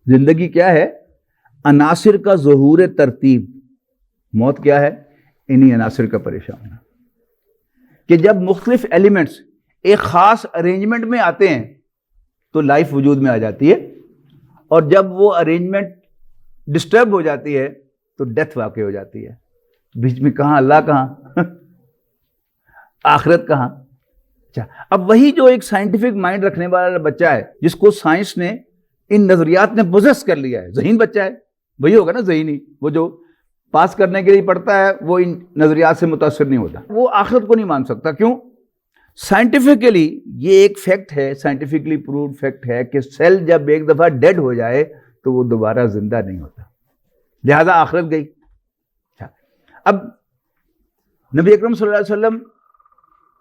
زندگی کیا ہے؟ عناصر کا ظہور ترتیب. موت کیا ہے؟ انہی عناصر کا پریشان ہونا. کہ جب مختلف ایلیمنٹس ایک خاص ارینجمنٹ میں آتے ہیں تو لائف وجود میں آ جاتی ہے، اور جب وہ ارینجمنٹ ڈسٹرب ہو جاتی ہے تو ڈیتھ واقع ہو جاتی ہے. بیچ میں کہاں اللہ کہاں. آخرت کہاں؟ اچھا، اب وہی جو ایک سائنٹیفک مائنڈ رکھنے والا بچہ ہے جس کو سائنس نے ان نظریات نے پوزیس کر لیا ہے، ذہین بچہ ہے، وہی ہوگا نا ذہینی، وہ جو پاس کرنے کے لیے پڑھتا ہے وہ ان نظریات سے متاثر نہیں ہوتا، وہ آخرت کو نہیں مان سکتا. کیوں؟ سائنٹیفکلی یہ ایک فیکٹ ہے، سائنٹیفکلی پرووڈ فیکٹ ہے کہ سیل جب ایک دفعہ ڈیڈ ہو جائے تو وہ دوبارہ زندہ نہیں ہوتا، لہذا آخرت گئی. اب نبی اکرم صلی اللہ علیہ وسلم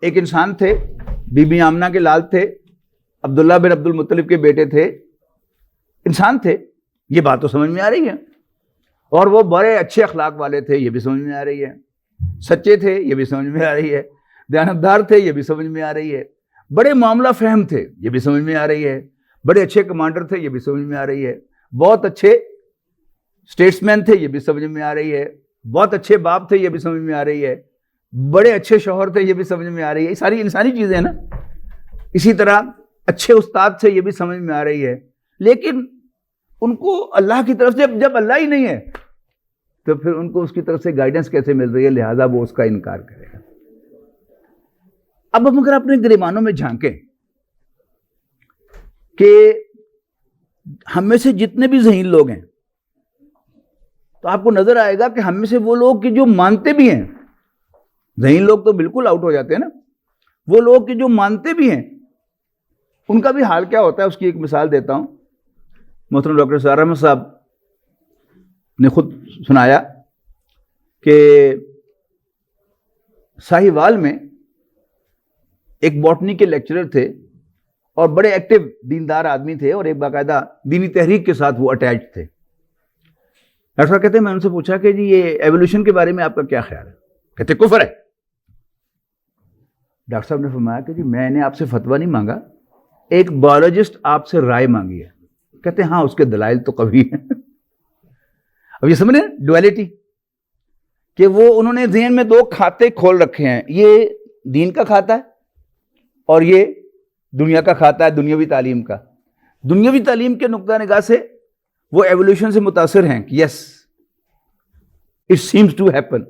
ایک انسان تھے، بی بی آمنہ کے لال تھے، عبداللہ بن عبد المطلب کے بیٹے تھے، انسان تھے، یہ بات تو سمجھ میں آ رہی ہے. اور وہ بڑے اچھے اخلاق والے تھے، یہ بھی سمجھ میں آ رہی ہے. سچے تھے، یہ بھی سمجھ میں آ رہی ہے. دیانتدار تھے، یہ بھی سمجھ میں آ رہی ہے. بڑے معاملہ فہم تھے، یہ بھی سمجھ میں آ رہی ہے. بڑے اچھے کمانڈر تھے، یہ بھی سمجھ میں آ رہی ہے. بہت اچھے اسٹیٹسمین تھے، یہ بھی سمجھ میں آ رہی ہے. بہت اچھے باپ تھے، یہ بھی سمجھ میں آ رہی ہے. بڑے اچھے شوہر تھے، یہ بھی سمجھ میں آ رہی ہے. یہ ساری انسانی چیزیں ہیں نا. اسی طرح اچھے استاد تھے، یہ بھی سمجھ میں آ رہی ہے. لیکن ان کو اللہ کی طرف سے جب اللہ ہی نہیں ہے تو پھر ان کو اس کی طرف سے گائیڈنس کیسے مل رہی ہے؟ لہذا وہ اس کا انکار کرے گا. اب ہم اگر اپنے گریبانوں میں جھانکیں کہ ہم میں سے جتنے بھی ذہین لوگ ہیں تو آپ کو نظر آئے گا کہ ہم میں سے وہ لوگ کہ جو مانتے بھی ہیں، ذہین لوگ تو بالکل آؤٹ ہو جاتے ہیں نا، وہ لوگ کہ جو مانتے بھی ہیں ان کا بھی حال کیا ہوتا ہے. اس کی ایک مثال دیتا ہوں. محترم ڈاکٹر سعد احمد صاحب نے خود سنایا کہ ساہیوال میں ایک باٹنی کے لیکچرر تھے اور بڑے ایکٹیو دیندار آدمی تھے اور ایک باقاعدہ دینی تحریک کے ساتھ وہ اٹیچ تھے. ڈاکٹر صاحب کہتے ہیں میں ان سے پوچھا کہ جی یہ ایوولوشن کے بارے میں آپ کا کیا خیال ہے؟ کہتے کفر ہے. ڈاکٹر صاحب نے فرمایا کہ جی میں نے آپ سے فتویٰ نہیں مانگا، ایک بایولوجسٹ آپ سے رائے مانگی ہے. کہتے ہیں ہاں اس کے دلائل تو قوی ہیں. اب یہ سمجھیں ڈویلٹی کہ وہ انہوں نے ذہن میں دو کھاتے کھول رکھے ہیں، یہ دین کا کھاتا ہے اور یہ دنیا کا کھاتا ہے، دنیاوی تعلیم کا. دنیاوی تعلیم کے نقطہ نگاہ سے وہ ایوولوشن سے متاثر ہیں کہ yes it seems to happen,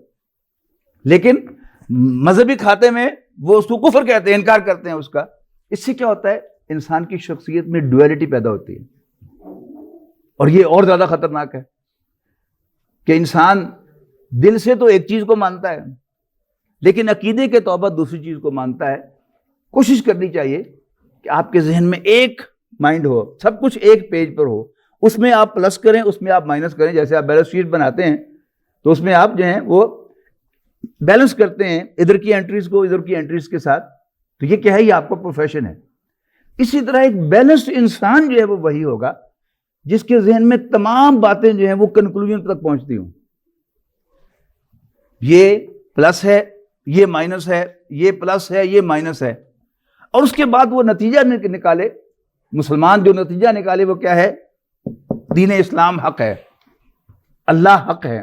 لیکن مذہبی کھاتے میں وہ اس کو کفر کہتے ہیں، انکار کرتے ہیں اس کا. اس سے کیا ہوتا ہے؟ انسان کی شخصیت میں ڈویلٹی پیدا ہوتی ہے. اور یہ اور زیادہ خطرناک ہے کہ انسان دل سے تو ایک چیز کو مانتا ہے لیکن عقیدے کے طور پر دوسری چیز کو مانتا ہے. کوشش کرنی چاہیے کہ آپ کے ذہن میں ایک مائنڈ ہو، سب کچھ ایک پیج پر ہو، اس میں آپ پلس کریں، اس میں آپ مائنس کریں. جیسے آپ بیلنس شیٹ بناتے ہیں تو اس میں آپ جو ہیں وہ بیلنس کرتے ہیں ادھر کی انٹریز کو ادھر کی انٹریز کے ساتھ. تو یہ کیا ہے؟ یہ آپ کا پروفیشن ہے. اسی طرح ایک بیلنسڈ انسان جو ہے وہ وہی ہوگا جس کے ذہن میں تمام باتیں جو ہیں وہ کنکلوژن تک پہنچتی ہوں. یہ پلس ہے، یہ مائنس ہے، یہ پلس ہے، یہ مائنس ہے، اور اس کے بعد وہ نتیجہ نکالے. مسلمان جو نتیجہ نکالے وہ کیا ہے؟ دین اسلام حق ہے، اللہ حق ہے،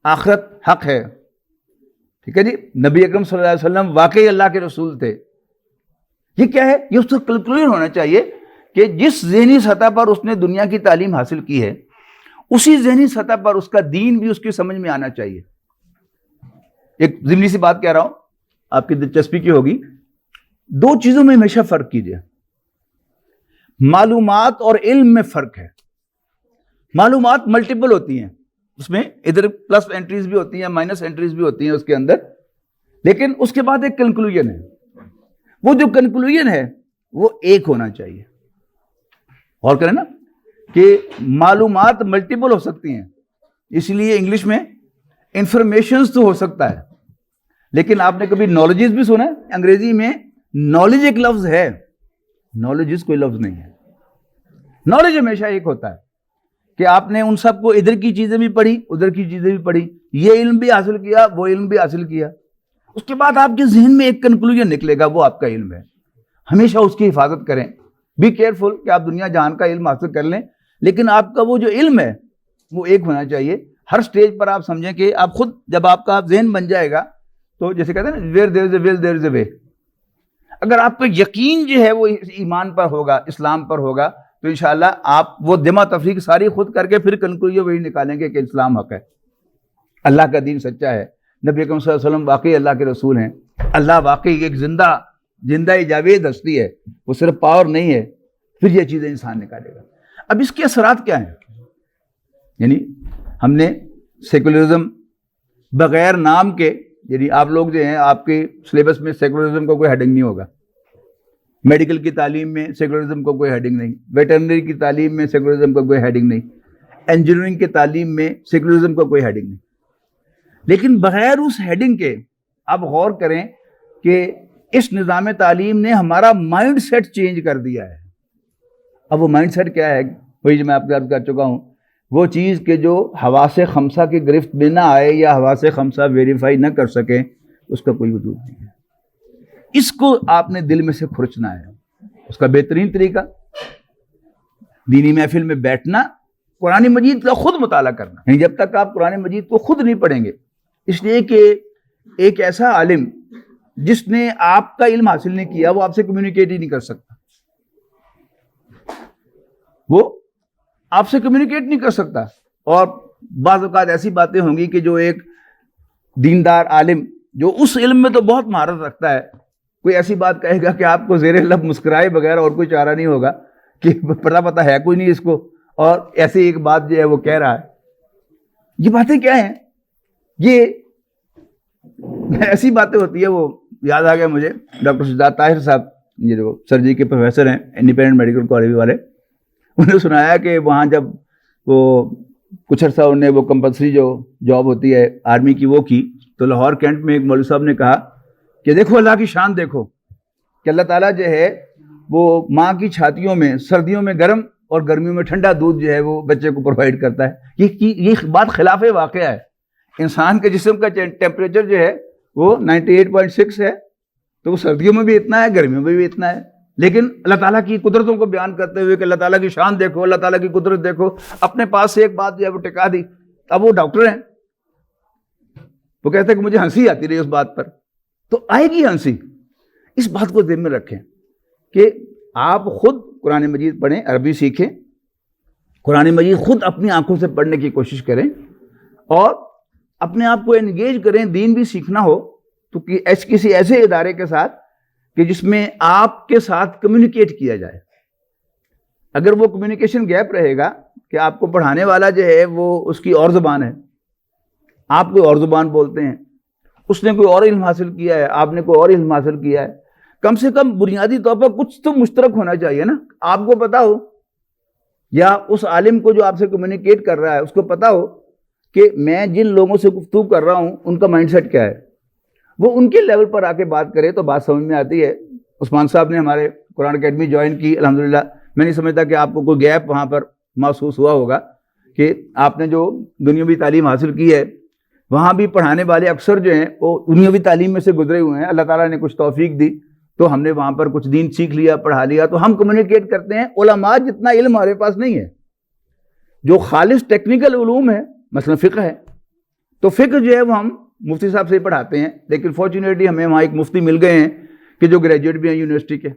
آخرت حق ہے. ٹھیک ہے جی، نبی اکرم صلی اللہ علیہ وسلم واقعی اللہ کے رسول تھے. یہ کیا ہے؟ یہ اس کو کلکولیٹ ہونا چاہیے کہ جس ذہنی سطح پر اس نے دنیا کی تعلیم حاصل کی ہے اسی ذہنی سطح پر اس کا دین بھی اس کی سمجھ میں آنا چاہیے. ایک ضمنی سی بات کہہ رہا ہوں، آپ کی دلچسپی کی ہوگی. دو چیزوں میں ہمیشہ فرق کیجیے. معلومات اور علم میں فرق ہے. معلومات ملٹیپل ہوتی ہیں، اس میں ادھر پلس انٹریز بھی ہوتی ہیں، مائنس انٹریز بھی ہوتی ہیں اس کے اندر، لیکن اس کے بعد ایک کنکلوژن ہے. وہ جو کنکلوژن ہے وہ ایک ہونا چاہیے. اور کریں نا کہ معلومات ملٹیپل ہو سکتی ہیں، اس لیے انگلش میں انفارمیشنز تو ہو سکتا ہے، لیکن آپ نے کبھی نالجز بھی سنا ہے؟ انگریزی میں نالج ایک لفظ ہے، نالجز کوئی لفظ نہیں ہے. نالج ہمیشہ ایک ہوتا ہے کہ آپ نے ان سب کو ادھر کی چیزیں بھی پڑھی، ادھر کی چیزیں بھی پڑھی، یہ علم بھی حاصل کیا، وہ علم بھی حاصل کیا. اس کے بعد آپ کے ذہن میں ایک کنکلوژن نکلے گا، وہ آپ کا علم ہے. ہمیشہ اس کی حفاظت کریں. بی کیئرفل کہ آپ دنیا جہان کا علم حاصل کر لیں، لیکن آپ کا وہ جو علم ہے وہ ایک ہونا چاہیے. ہر سٹیج پر آپ سمجھیں کہ آپ خود جب آپ کا ذہن بن جائے گا تو جیسے کہتے ہیں نا ویئر دیر از اے ول دیر از اے وے. اگر آپ کا یقین جو ہے وہ ایمان پر ہوگا، اسلام پر ہوگا، تو انشاءاللہ آپ وہ جمع تفریق ساری خود کر کے پھر کنکلوژن وہی نکالیں گے کہ اسلام حق ہے، اللہ کا دین سچا ہے. نبی اکرم صلی اللہ علیہ وسلم واقعی اللہ کے رسول ہیں، اللہ واقعی ایک زندہ جاوید ہستی ہے، وہ صرف پاور نہیں ہے، پھر یہ چیزیں انسان نکالے گا۔ اب اس کے اثرات کیا ہیں؟ یعنی ہم نے سیکولرزم بغیر نام کے، یعنی آپ لوگ جو ہیں آپ کے سلیبس میں سیکولرزم کا کوئی ہیڈنگ نہیں ہوگا، میڈیکل کی تعلیم میں سیکولرزم کا کوئی ہیڈنگ نہیں، ویٹرنری کی تعلیم میں سیکولرزم کا کوئی ہیڈنگ نہیں، انجینئرنگ کی تعلیم میں سیکولرزم کا کوئی ہیڈنگ نہیں۔ لیکن بغیر اس ہیڈنگ کے آپ غور کریں کہ اس نظام تعلیم نے ہمارا مائنڈ سیٹ چینج کر دیا ہے۔ اب وہ مائنڈ سیٹ کیا ہے؟ وہی جو میں آپ کو عرض کر چکا ہوں، وہ چیز کہ جو حواس خمسہ کی گرفت میں نہ آئے یا حواس خمسہ ویریفائی نہ کر سکیں، اس کا کوئی وجود نہیں ہے۔ اس کو آپ نے دل میں سے کھرچنا ہے۔ اس کا بہترین طریقہ دینی محفل میں بیٹھنا، قرآن مجید کا خود مطالعہ کرنا، یعنی جب تک آپ قرآن مجید کو خود نہیں پڑھیں گے، اس لیے کہ ایک ایسا عالم جس نے آپ کا علم حاصل نہیں کیا وہ آپ سے کمیونیکیٹ ہی نہیں کر سکتا، وہ آپ سے کمیونیکیٹ نہیں کر سکتا۔ اور بعض اوقات ایسی باتیں ہوں گی کہ جو ایک دیندار عالم جو اس علم میں تو بہت مہارت رکھتا ہے، کوئی ایسی بات کہے گا کہ آپ کو زیر لب مسکرائے بغیر اور کوئی چارہ نہیں ہوگا کہ پتہ ہے کوئی نہیں اس کو، اور ایسی ایک بات جو ہے وہ کہہ رہا ہے۔ یہ باتیں کیا ہیں؟ یہ ایسی باتیں ہوتی ہے۔ وہ یاد آ گیا مجھے ڈاکٹر سجاد طاہر صاحب، یہ جو سرجری کے پروفیسر ہیں انڈیپینڈنٹ میڈیکل کالج والے، انہوں نے سنایا کہ وہاں جب وہ کچھ عرصہ انہوں نے وہ کمپلسری جو جاب ہوتی ہے آرمی کی وہ کی، تو لاہور کینٹ میں ایک مولوی صاحب نے کہا کہ دیکھو اللہ کی شان دیکھو کہ اللہ تعالیٰ جو ہے وہ ماں کی چھاتیوں میں سردیوں میں گرم اور گرمیوں میں ٹھنڈا دودھ جو ہے وہ بچے کو پرووائڈ کرتا ہے۔ یہ بات خلاف واقعہ ہے۔ انسان کے جسم کا ٹیمپریچر جو ہے وہ 98.6 ہے، تو وہ سردیوں میں بھی اتنا ہے، گرمیوں میں بھی اتنا ہے۔ لیکن اللہ تعالیٰ کی قدرتوں کو بیان کرتے ہوئے کہ اللہ تعالیٰ کی شان دیکھو، اللہ تعالیٰ کی قدرت دیکھو، اپنے پاس سے ایک بات جو ہے وہ ٹکا دی۔ اب وہ ڈاکٹر ہیں، وہ کہتے ہیں کہ مجھے ہنسی آتی رہی اس بات پر، تو آئے گی ہنسی۔ اس بات کو ذہن میں رکھیں کہ آپ خود قرآن مجید پڑھیں، عربی سیکھیں، قرآن مجید خود اپنی آنکھوں سے پڑھنے کی کوشش کریں، اور اپنے آپ کو انگیج کریں۔ دین بھی سیکھنا ہو تو کسی ایسے ادارے کے ساتھ کہ جس میں آپ کے ساتھ کمیونیکیٹ کیا جائے۔ اگر وہ کمیونیکیشن گیپ رہے گا کہ آپ کو پڑھانے والا جو ہے وہ اس کی اور زبان ہے، آپ کوئی اور زبان بولتے ہیں، اس نے کوئی اور علم حاصل کیا ہے، آپ نے کوئی اور علم حاصل کیا ہے، کم سے کم بنیادی طور پر کچھ تو مشترک ہونا چاہیے نا۔ آپ کو پتا ہو یا اس عالم کو جو آپ سے کمیونیکیٹ کر رہا ہے اس کو پتا ہو کہ میں جن لوگوں سے گفتگو کر رہا ہوں ان کا مائنڈ سیٹ کیا ہے، وہ ان کے لیول پر آ کے بات کرے تو بات سمجھ میں آتی ہے۔ عثمان صاحب نے ہمارے قرآن اکیڈمی جوائن کی، الحمدللہ۔ میں نہیں سمجھتا کہ آپ کو کوئی گیپ وہاں پر محسوس ہوا ہوگا کہ آپ نے جو دنیاوی تعلیم حاصل کی ہے، وہاں بھی پڑھانے والے اکثر جو ہیں وہ دنیاوی تعلیم میں سے گزرے ہوئے ہیں۔ اللہ تعالیٰ نے کچھ توفیق دی تو ہم نے وہاں پر کچھ دین سیکھ لیا، پڑھا لیا، تو ہم کمیونیکیٹ کرتے ہیں۔ علماء جتنا علم ہمارے پاس نہیں ہے، جو خالص ٹیکنیکل علوم ہے، مثلا فقہ ہے، تو فقہ جو ہے وہ ہم مفتی صاحب سے ہی پڑھاتے ہیں۔ لیکن فارچونیٹلی ہمیں وہاں ایک مفتی مل گئے ہیں کہ جو گریجویٹ بھی ہیں یونیورسٹی کے،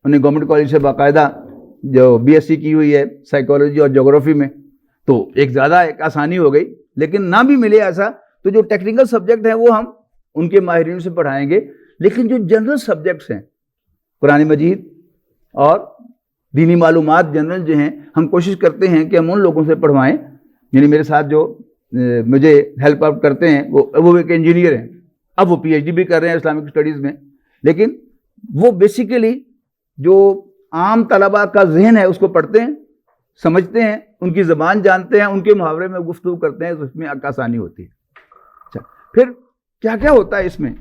انہیں گورنمنٹ کالج سے باقاعدہ جو BSc کی ہوئی ہے سائیکالوجی اور جغرافی میں، تو ایک زیادہ ایک آسانی ہو گئی۔ لیکن نہ بھی ملے ایسا تو جو ٹیکنیکل سبجیکٹ ہیں وہ ہم ان کے ماہرین سے پڑھائیں گے۔ لیکن جو جنرل سبجیکٹس ہیں، قرآن مجید اور دینی معلومات جنرل جو ہیں، ہم کوشش کرتے ہیں کہ ہم ان لوگوں سے پڑھوائیں۔ یعنی میرے ساتھ جو مجھے ہیلپ اپ کرتے ہیں وہ ایک انجینئر ہیں، اب وہ PhD بھی کر رہے ہیں اسلامک اسٹڈیز میں، لیکن وہ بیسیکلی جو عام طلباء کا ذہن ہے اس کو پڑھتے ہیں، سمجھتے ہیں، ان کی زبان جانتے ہیں، ان کے محاورے میں گفتگو کرتے ہیں، تو اس میں آسانی ہوتی ہے۔ اچھا، پھر کیا کیا ہوتا ہے اس میں؟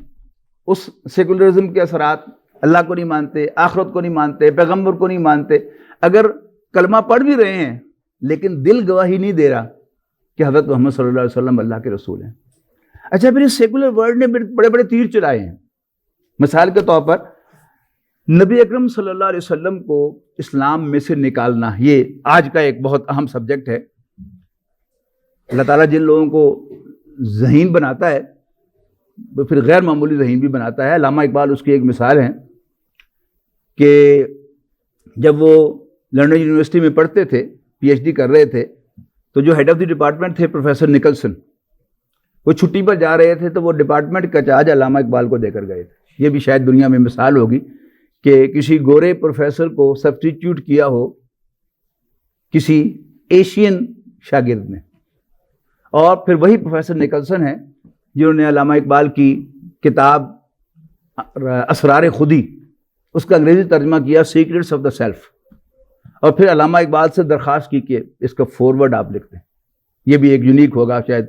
اس سیکولرزم کے اثرات، اللہ کو نہیں مانتے، آخرت کو نہیں مانتے، پیغمبر کو نہیں مانتے، اگر کلمہ پڑھ بھی رہے ہیں لیکن دل گواہی نہیں دے رہا کہ حضرت محمد صلی اللہ علیہ وسلم اللہ کے رسول ہیں۔ اچھا، پھر اس سیکولر ورلڈ نے بڑے بڑے تیر چلائے ہیں۔ مثال کے طور پر نبی اکرم صلی اللہ علیہ وسلم کو اسلام میں سے نکالنا، یہ آج کا ایک بہت اہم سبجیکٹ ہے۔ اللہ تعالیٰ جن لوگوں کو ذہین بناتا ہے وہ پھر غیر معمولی ذہین بھی بناتا ہے۔ علامہ اقبال اس کی ایک مثال ہے کہ جب وہ لنڈن یونیورسٹی میں پڑھتے تھے، PhD کر رہے تھے، تو جو ہیڈ آف دی ڈپارٹمنٹ تھے پروفیسر نکلسن، وہ چھٹی پر جا رہے تھے تو وہ ڈپارٹمنٹ کا چارج علامہ اقبال کو دے کر گئے تھے. یہ بھی شاید دنیا میں مثال ہوگی کہ کسی گورے پروفیسر کو سبسٹیٹیوٹ کیا ہو کسی ایشین شاگرد نے. اور پھر وہی پروفیسر نکلسن ہیں جنہوں نے علامہ اقبال کی کتاب اسرار خودی اس کا انگریزی ترجمہ کیا سیکریٹس آف دا سیلف, اور پھر علامہ اقبال سے درخواست کی کہ اس کا فارورڈ آپ لکھ دیں. یہ بھی ایک یونیک ہوگا, شاید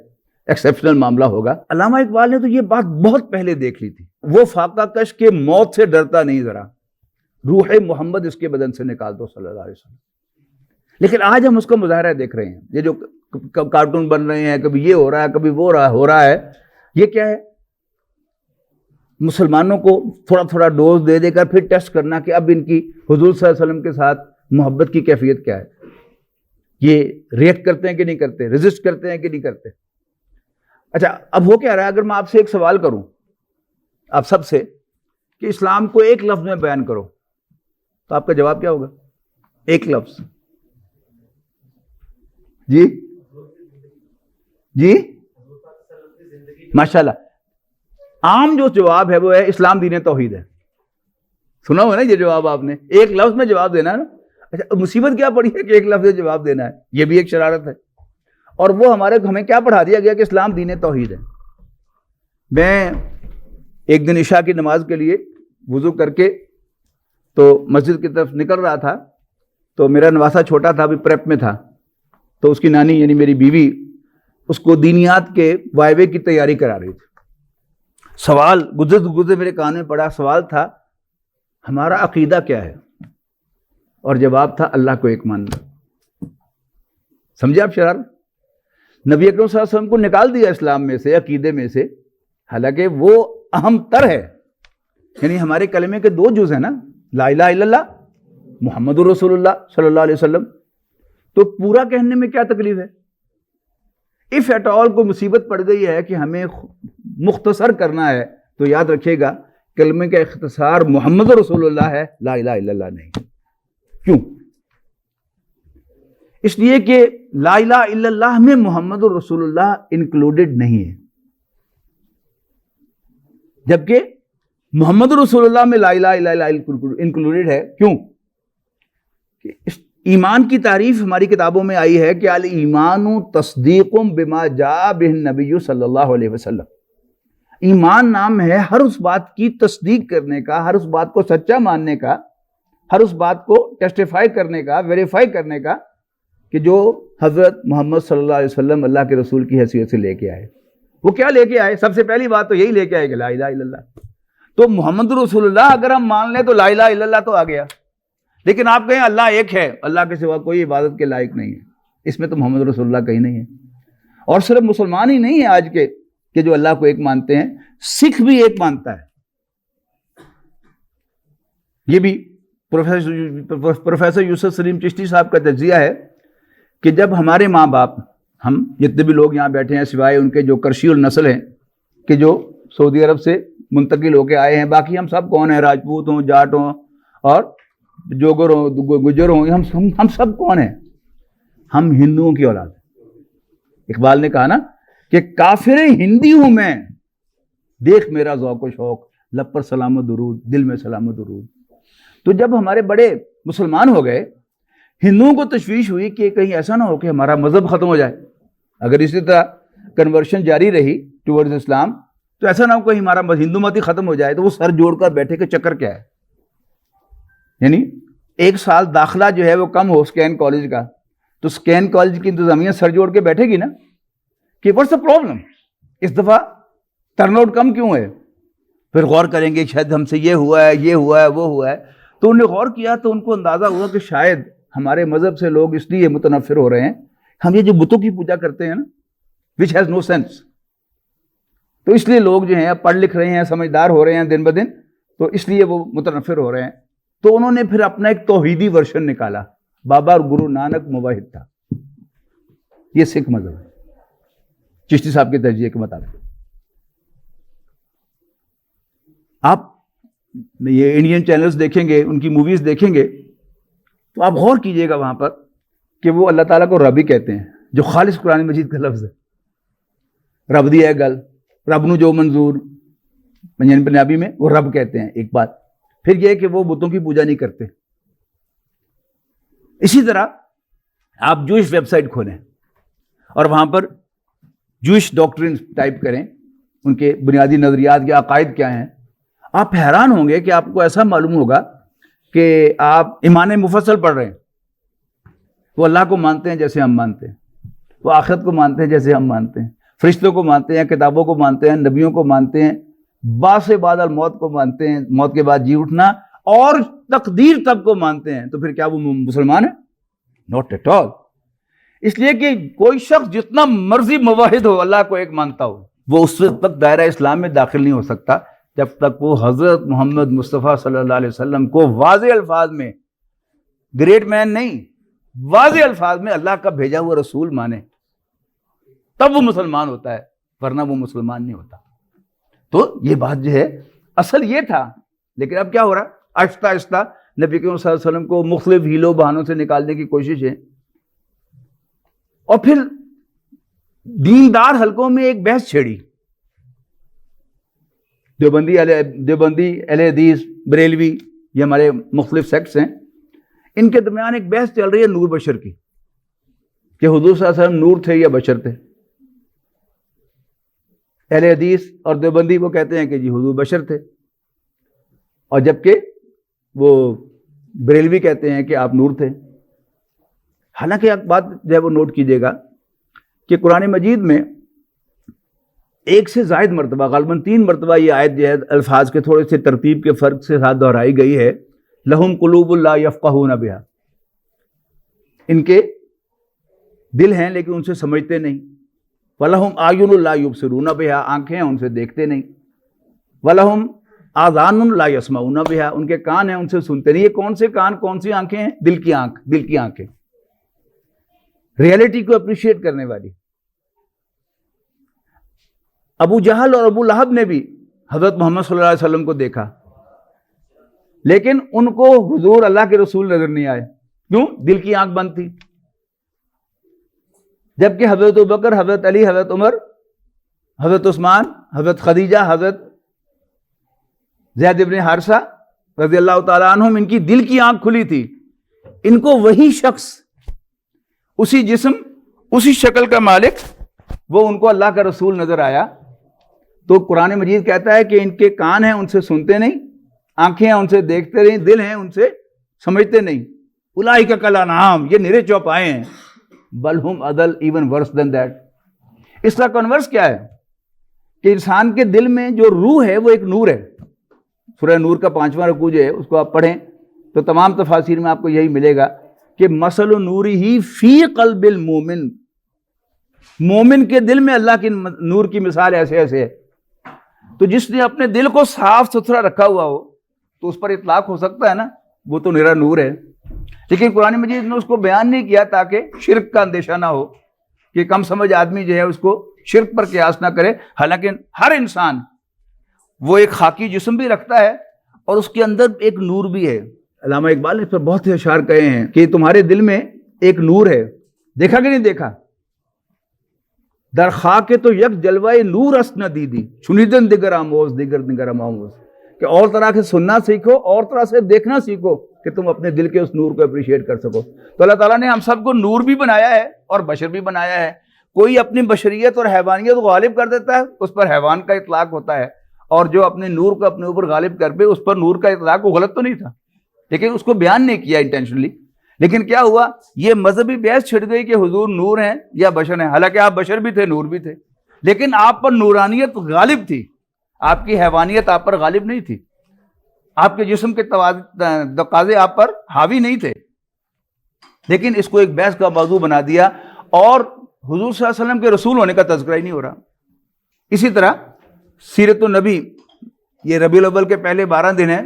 ایکسیپشنل معاملہ ہوگا. علامہ اقبال نے تو یہ بات بہت پہلے دیکھ لی تھی. وہ فاقہ کش کے موت سے ڈرتا نہیں ذرا, روح محمد اس کے بدن سے نکال دو صلی اللہ علیہ وسلم. لیکن آج ہم اس کا مظاہرہ دیکھ رہے ہیں, یہ جو کارٹون بن رہے ہیں, کبھی یہ ہو رہا ہے کبھی وہ ہو رہا ہے. یہ کیا ہے؟ مسلمانوں کو تھوڑا تھوڑا ڈوز دے دے کر پھر ٹیسٹ کرنا کہ اب ان کی حضور صلی اللہ علیہ وسلم کے ساتھ محبت کی کیفیت کیا ہے. یہ ریئیکٹ کرتے ہیں کہ نہیں کرتے, ریزسٹ کرتے ہیں کہ نہیں کرتے. اچھا, اب ہو کیا رہا ہے, اگر میں آپ سے ایک سوال کروں, آپ سب سے, کہ اسلام کو ایک لفظ میں بیان کرو, تو آپ کا جواب کیا ہوگا؟ ایک لفظ. جی جی ماشاءاللہ. عام جو جواب ہے وہ ہے اسلام دین توحید ہے. سنا ہوا نا یہ جواب آپ نے, ایک لفظ میں جواب دینا ہے نا. اچھا, مصیبت کیا پڑی ہے کہ ایک لفظ میں جواب دینا ہے؟ یہ بھی ایک شرارت ہے. اور وہ ہمیں کیا پڑھا دیا گیا کہ اسلام دین توحید ہے. میں ایک دن عشاء کی نماز کے لیے وضو کر کے تو مسجد کی طرف نکل رہا تھا, تو میرا نواسا چھوٹا تھا, ابھی پریپ میں تھا, تو اس کی نانی یعنی میری بیوی اس کو دینیات کے وائوے کی تیاری کرا رہی تھی. سوال گزرتے میرے کان میں پڑا. سوال تھا ہمارا عقیدہ کیا ہے, اور جواب تھا اللہ کو ایک ماننا. سمجھے آپ شرارت؟ نبی اکرم صلی اللہ علیہ وسلم کو نکال دیا اسلام میں سے, عقیدے میں سے, حالانکہ وہ اہم تر ہے. یعنی ہمارے کلمے کے دو جز ہیں نا, لا الہ الا اللہ محمد رسول اللہ صلی اللہ علیہ وسلم. تو پورا کہنے میں کیا تکلیف ہے؟ اف ایٹ آل کوئی مصیبت پڑ گئی ہے کہ ہمیں مختصر کرنا ہے, تو یاد رکھیے گا کلمے کا اختصار محمد رسول اللہ ہے, لا الہ الا اللہ نہیں. کیوں؟ اس لیے کہ لا الہ الا اللہ میں محمد رسول اللہ انکلوڈڈ نہیں ہے, جبکہ محمد رسول اللہ میں لا الہ الا اللہ انکلوڈڈ ہے. کیوں؟ کہ ایمان کی تعریف ہماری کتابوں میں آئی ہے کہ الایمان تصدیق بما جاء بہ النبی صلی اللہ علیہ وسلم. ایمان نام ہے ہر اس بات کی تصدیق کرنے کا, ہر اس بات کو سچا ماننے کا, ہر اس بات کو ٹیسٹیفائی کرنے کا, ویریفائی کرنے کا کہ جو حضرت محمد صلی اللہ علیہ وسلم اللہ کے رسول کی حیثیت سے لے کے آئے. وہ کیا لے کے آئے؟ سب سے پہلی بات تو یہی لے کے آئے کہ لا الہ الا اللہ. تو محمد رسول اللہ اگر ہم مان لیں تو لا الہ الا اللہ تو آ گیا. لیکن آپ کہیں اللہ ایک ہے, اللہ کے سوا کوئی عبادت کے لائق نہیں ہے, اس میں تو محمد رسول اللہ کہیں نہیں ہے. اور صرف مسلمان ہی نہیں ہے آج کے کہ جو اللہ کو ایک مانتے ہیں, سکھ بھی ایک مانتا ہے. یہ بھی پروفیسر یوسف سلیم چشتی صاحب کا تجزیہ ہے کہ جب ہمارے ماں باپ, ہم جتنے بھی لوگ یہاں بیٹھے ہیں سوائے ان کے جو کرشی النسل ہیں کہ جو سعودی عرب سے منتقل ہو کے آئے ہیں, باقی ہم سب کون ہیں؟ راجپوت ہوں, جاٹ ہوں, اور جوگر ہوں, گجر ہوں, ہم سب کون ہیں؟ ہم ہندوؤں کی اولاد ہیں. اقبال نے کہا نا کہ کافر ہندی ہوں میں, دیکھ میرا ذوق و شوق, لب پر سلام و درود, دل میں سلام و درود. تو جب ہمارے بڑے مسلمان ہو گئے, ہندوؤں کو تشویش ہوئی کہ کہیں ایسا نہ ہو کہ ہمارا مذہب ختم ہو جائے. اگر اسی طرح کنورشن جاری رہی ٹورڈز اسلام تو ایسا نہ ہو کہ ہمارا ہندو مت ہی ختم ہو جائے. تو وہ سر جوڑ کر بیٹھے کہ چکر کیا ہے, یعنی ایک سال داخلہ جو ہے وہ کم ہو اسکین کالج کا, تو اسکین کالج کی انتظامیہ سر جوڑ کے بیٹھے گی نا کہ واٹس دا پرابلم, اس دفعہ ٹرن آؤٹ کم کیوں ہے. پھر غور کریں گے شاید ہم سے یہ ہوا ہے, یہ ہوا ہے, وہ ہوا ہے. تو انہوں نے غور کیا تو ان کو اندازہ ہوا کہ شاید ہمارے مذہب سے لوگ اس لیے متنفر ہو رہے ہیں, ہم یہ جو بتوں کی پوجا کرتے ہیں نا وچ ہیز نو سینس, تو اس لیے لوگ جو ہیں پڑھ لکھ رہے ہیں, سمجھدار ہو رہے ہیں دن بدن, تو اس لیے وہ متنفر ہو رہے ہیں. تو انہوں نے پھر اپنا ایک توحیدی ورژن نکالا. بابا اور گرو نانک موحد تھا. یہ سکھ مذہب ہے چشتی صاحب کے تجزیے کے مطابق. آپ یہ انڈین چینلز دیکھیں گے, ان کی موویز دیکھیں گے, تو آپ غور کیجئے گا وہاں پر کہ وہ اللہ تعالیٰ کو رب ہی کہتے ہیں, جو خالص قرآن مجید کا لفظ ہے. رب دی ہے گل، رب نو جو منظور، پنجابی میں وہ رب کہتے ہیں ایک بات. پھر یہ کہ وہ بتوں کی پوجا نہیں کرتے. اسی طرح آپ جوئش ویب سائٹ کھولیں اور وہاں پر جوئش ڈاکٹرنز ٹائپ کریں، ان کے بنیادی نظریات کے عقائد کیا ہیں، آپ حیران ہوں گے کہ آپ کو ایسا معلوم ہوگا کہ آپ ایمان مفصل پڑھ رہے ہیں. وہ اللہ کو مانتے ہیں جیسے ہم مانتے ہیں، وہ آخرت کو مانتے ہیں جیسے ہم مانتے ہیں، فرشتوں کو مانتے ہیں، کتابوں کو مانتے ہیں، نبیوں کو مانتے ہیں، بعث بعد الموت کو مانتے ہیں، موت کے بعد جی اٹھنا، اور تقدیر تب کو مانتے ہیں. تو پھر کیا وہ مسلمان ہے؟ Not at all. اس لیے کہ کوئی شخص جتنا مرضی موحد ہو، اللہ کو ایک مانتا ہو، وہ اس وقت تک دائرہ اسلام میں داخل نہیں ہو سکتا جب تک وہ حضرت محمد مصطفیٰ صلی اللہ علیہ وسلم کو واضح الفاظ میں، گریٹ مین نہیں، واضح الفاظ میں اللہ کا بھیجا ہوا رسول مانے، تب وہ مسلمان ہوتا ہے، ورنہ وہ مسلمان نہیں ہوتا. تو یہ بات جو ہے اصل یہ تھا. لیکن اب کیا ہو رہا؟ آہستہ آہستہ نبی کریم صلی اللہ علیہ وسلم کو مختلف ہیلوں بہانوں سے نکالنے کی کوشش ہے. اور پھر دیندار حلقوں میں ایک بحث چھیڑی. دیوبندی اہل حدیث، بریلوی، یہ ہمارے مختلف سیکٹس ہیں، ان کے درمیان ایک بحث چل رہی ہے نور بشر کی، کہ حضور صلی اللہ علیہ وسلم نور تھے یا بشر تھے. اہل حدیث اور دیوبندی وہ کہتے ہیں کہ جی حضور بشر تھے، اور جبکہ وہ بریلوی کہتے ہیں کہ آپ نور تھے. حالانکہ ایک بات جو ہے وہ نوٹ کیجیے گا کہ قرآن مجید میں ایک سے زائد مرتبہ، غالباً 3 مرتبہ یہ آیت جو ہے الفاظ کے تھوڑے سے ترتیب کے فرق سے ساتھ دہرائی گئی ہے. لہم قلوب لا یفقہون بہا، ان کے دل ہیں لیکن ان سے سمجھتے نہیں. وَلَهُمْ أَعْيُنٌ لَا يُبْصِرُونَ بِهَا، آنکھیں ہیں ان سے دیکھتے نہیں. وَلَهُمْ آذَانٌ لَا يَسْمَعُونَ بِهَا، ان کے کان ہیں ان سے سنتے نہیں. یہ کون سے کان، کون سی آنکھیں ہیں؟ دل کی آنکھ، دل کی آنکھیں، ریئلٹی کو اپریشیٹ کرنے والی. ابو جہل اور ابو لہب نے بھی حضرت محمد صلی اللہ علیہ وسلم کو دیکھا، لیکن ان کو حضور اللہ کے رسول نظر نہیں آئے. کیوں؟ دل کی آنکھ بند تھی. جبکہ حضرت ابوبکر، حضرت علی، حضرت عمر، حضرت عثمان، حضرت خدیجہ، حضرت زید بن حارثہ رضی اللہ تعالیٰ عنہم، ان کی دل کی آنکھ کھلی تھی. ان کو وہی شخص، اسی جسم، اسی شکل کا مالک، وہ ان کو اللہ کا رسول نظر آیا. تو قرآن مجید کہتا ہے کہ ان کے کان ہیں ان سے سنتے نہیں، آنکھیں ہیں ان سے دیکھتے نہیں، دل ہیں ان سے سمجھتے نہیں. اولئک کالانعام، یہ نرے چوپائے ہیں. بل ہم اضل، ایون ورس دین دیٹ. اس کا کنورس کیا ہے کہ انسان کے دل میں جو روح ہے وہ ایک نور ہے. سورہ نور کا 5واں رکوع جو ہے اس کو آپ پڑھیں تو تمام تفاسیر میں آپ کو یہی ملے گا کہ مثل نورہ فی قلب المومن، مومن کے دل میں اللہ کی نور کی مثال ایسے ایسے ہے. تو جس نے اپنے دل کو صاف ستھرا رکھا ہوا ہو تو اس پر اطلاق ہو سکتا ہے نا، وہ تو نرا نور ہے. لیکن قرآن مجید نے اس کو بیان نہیں کیا تاکہ شرک کا اندیشہ نہ ہو، کہ کم سمجھ آدمی جو ہے اس کو شرک پر قیاس نہ کرے. حالانکہ ہر انسان وہ ایک خاکی جسم بھی رکھتا ہے اور اس کے اندر ایک نور بھی ہے. علامہ اقبال نے اس پر بہت سے اشعار کہے ہیں کہ تمہارے دل میں ایک نور ہے، دیکھا کہ نہیں دیکھا؟ در خاک تو یک جلوہ نور است ندیدی، چنیدن دیگر آموز، دیگر دیگر آموز. کہ اور طرح سے سننا سیکھو، اور طرح سے دیکھنا سیکھو کہ تم اپنے دل کے اس نور کو اپریشیٹ کر سکو. تو اللہ تعالیٰ نے ہم سب کو نور بھی بنایا ہے اور بشر بھی بنایا ہے. کوئی اپنی بشریت اور حیوانیت کو غالب کر دیتا ہے، اس پر حیوان کا اطلاق ہوتا ہے، اور جو اپنے نور کو اپنے اوپر غالب کر پہ اس پر نور کا اطلاق، وہ غلط تو نہیں تھا لیکن اس کو بیان نہیں کیا انٹینشنلی. لیکن کیا ہوا، یہ مذہبی بحث چھڑ گئی کہ حضور نور ہیں یا بشر ہیں. حالانکہ آپ بشر بھی تھے، نور بھی تھے، لیکن آپ پر نورانیت غالب تھی، آپ کی حیوانیت آپ پر غالب نہیں تھی، آپ کے جسم کے تقاضے آپ پر حاوی نہیں تھے. لیکن اس کو ایک بحث کا موضوع بنا دیا اور حضور صلی اللہ علیہ وسلم کے رسول ہونے کا تذکرہ ہی نہیں ہو رہا. اسی طرح سیرت النبی، یہ ربیع الاول کے پہلے 12 دن ہیں،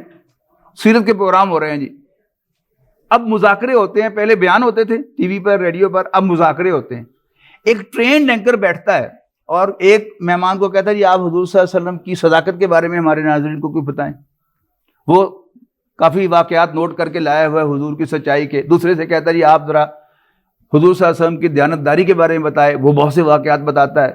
سیرت کے پروگرام ہو رہے ہیں جی. اب مذاکرے ہوتے ہیں، پہلے بیان ہوتے تھے ٹی وی پر، ریڈیو پر، اب مذاکرے ہوتے ہیں. ایک ٹرینڈ اینکر بیٹھتا ہے اور ایک مہمان کو کہتا ہے جی آپ حضور صلی اللہ علیہ وسلم کی صداقت کے بارے میں ہمارے ناظرین کو کوئی بتائیں. وہ کافی واقعات نوٹ کر کے لایا ہوا ہے حضور کی سچائی کے. دوسرے سے کہتا ہے جی آپ ذرا حضور صلی اللہ علیہ وسلم کی دیانتداری کے بارے میں بتائیں، وہ بہت سے واقعات بتاتا ہے.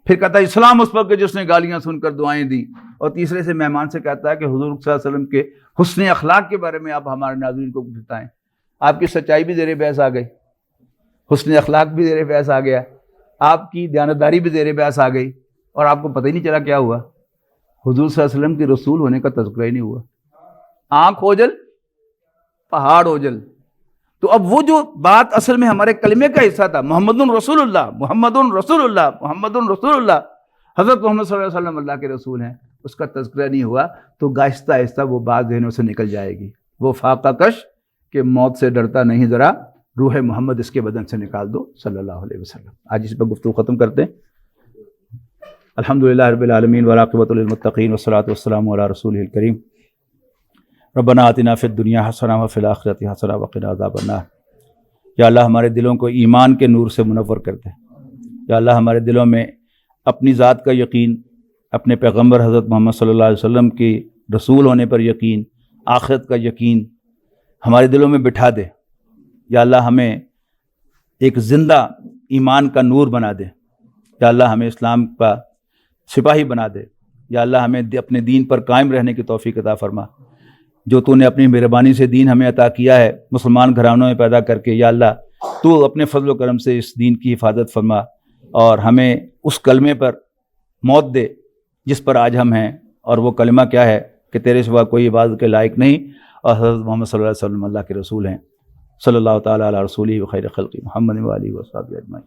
پھر کہتا ہے اسلام اس پر کہ جس نے گالیاں سن کر دعائیں دیں، اور تیسرے سے مہمان سے کہتا ہے کہ حضور صلی اللہ علیہ وسلم کے حسن اخلاق کے بارے میں آپ ہمارے ناظرین کو بتائیں۔ آپ کی سچائی بھی زیر بحث آ گئی، حسن اخلاق بھی زیر بحث آ گیا، آپ کی دیانتداری بھی زیر بحث آ گئی، اور آپ کو پتہ ہی نہیں چلا کیا ہوا، حضور صلی اللہ علیہ وسلم کے رسول ہونے کا تذکرہ ہی نہیں ہوا۔ آنکھ اوجل پہاڑ اوجل۔ تو اب وہ جو بات اصل میں ہمارے کلمے کا حصہ تھا، محمد رسول اللہ، محمد رسول اللہ، محمد رسول اللہ، حضرت محمد صلی اللہ علیہ وسلم اللہ کے رسول ہیں، اس کا تذکرہ نہیں ہوا، تو آہستہ آہستہ وہ بات ذہنوں سے نکل جائے گی۔ وہ فاقہ کش کہ موت سے ڈرتا نہیں ذرا، روح محمد اس کے بدن سے نکال دو صلی اللہ علیہ وسلم۔ آج اس پر گفتگو ختم کرتے ہیں۔ الحمدللہ رب العالمین والعاقبۃ للمتقین والصلاۃ والسلام علی رسولہ الکریم۔ ربنا آتنا فی الدنیا حسنہ وفی الآخرۃ حسنہ وقنا عذاب النار۔ یا اللہ ہمارے دلوں کو ایمان کے نور سے منور کر دے۔ یا اللہ ہمارے دلوں میں اپنی ذات کا یقین، اپنے پیغمبر حضرت محمد صلی اللہ علیہ وسلم کی رسول ہونے پر یقین، آخرت کا یقین ہمارے دلوں میں بٹھا دے۔ یا اللہ ہمیں ایک زندہ ایمان کا نور بنا دے۔ یا اللہ ہمیں اسلام کا سپاہی بنا دے۔ یا اللہ ہمیں اپنے دین پر قائم رہنے کی توفیق عطا فرما۔ جو تو نے اپنی مہربانی سے دین ہمیں عطا کیا ہے مسلمان گھرانوں میں پیدا کر کے، یا اللہ تو اپنے فضل و کرم سے اس دین کی حفاظت فرما، اور ہمیں اس کلمے پر موت دے جس پر آج ہم ہیں، اور وہ کلمہ کیا ہے کہ تیرے سوا کوئی عبادت کے لائق نہیں، اور حضرت محمد صلی اللہ علیہ وسلم اللہ کے رسول ہیں۔ صلی اللہ تعالیٰ علی رسولہ و خیر خلق محمد و آلہ و صحبہ اجمعین۔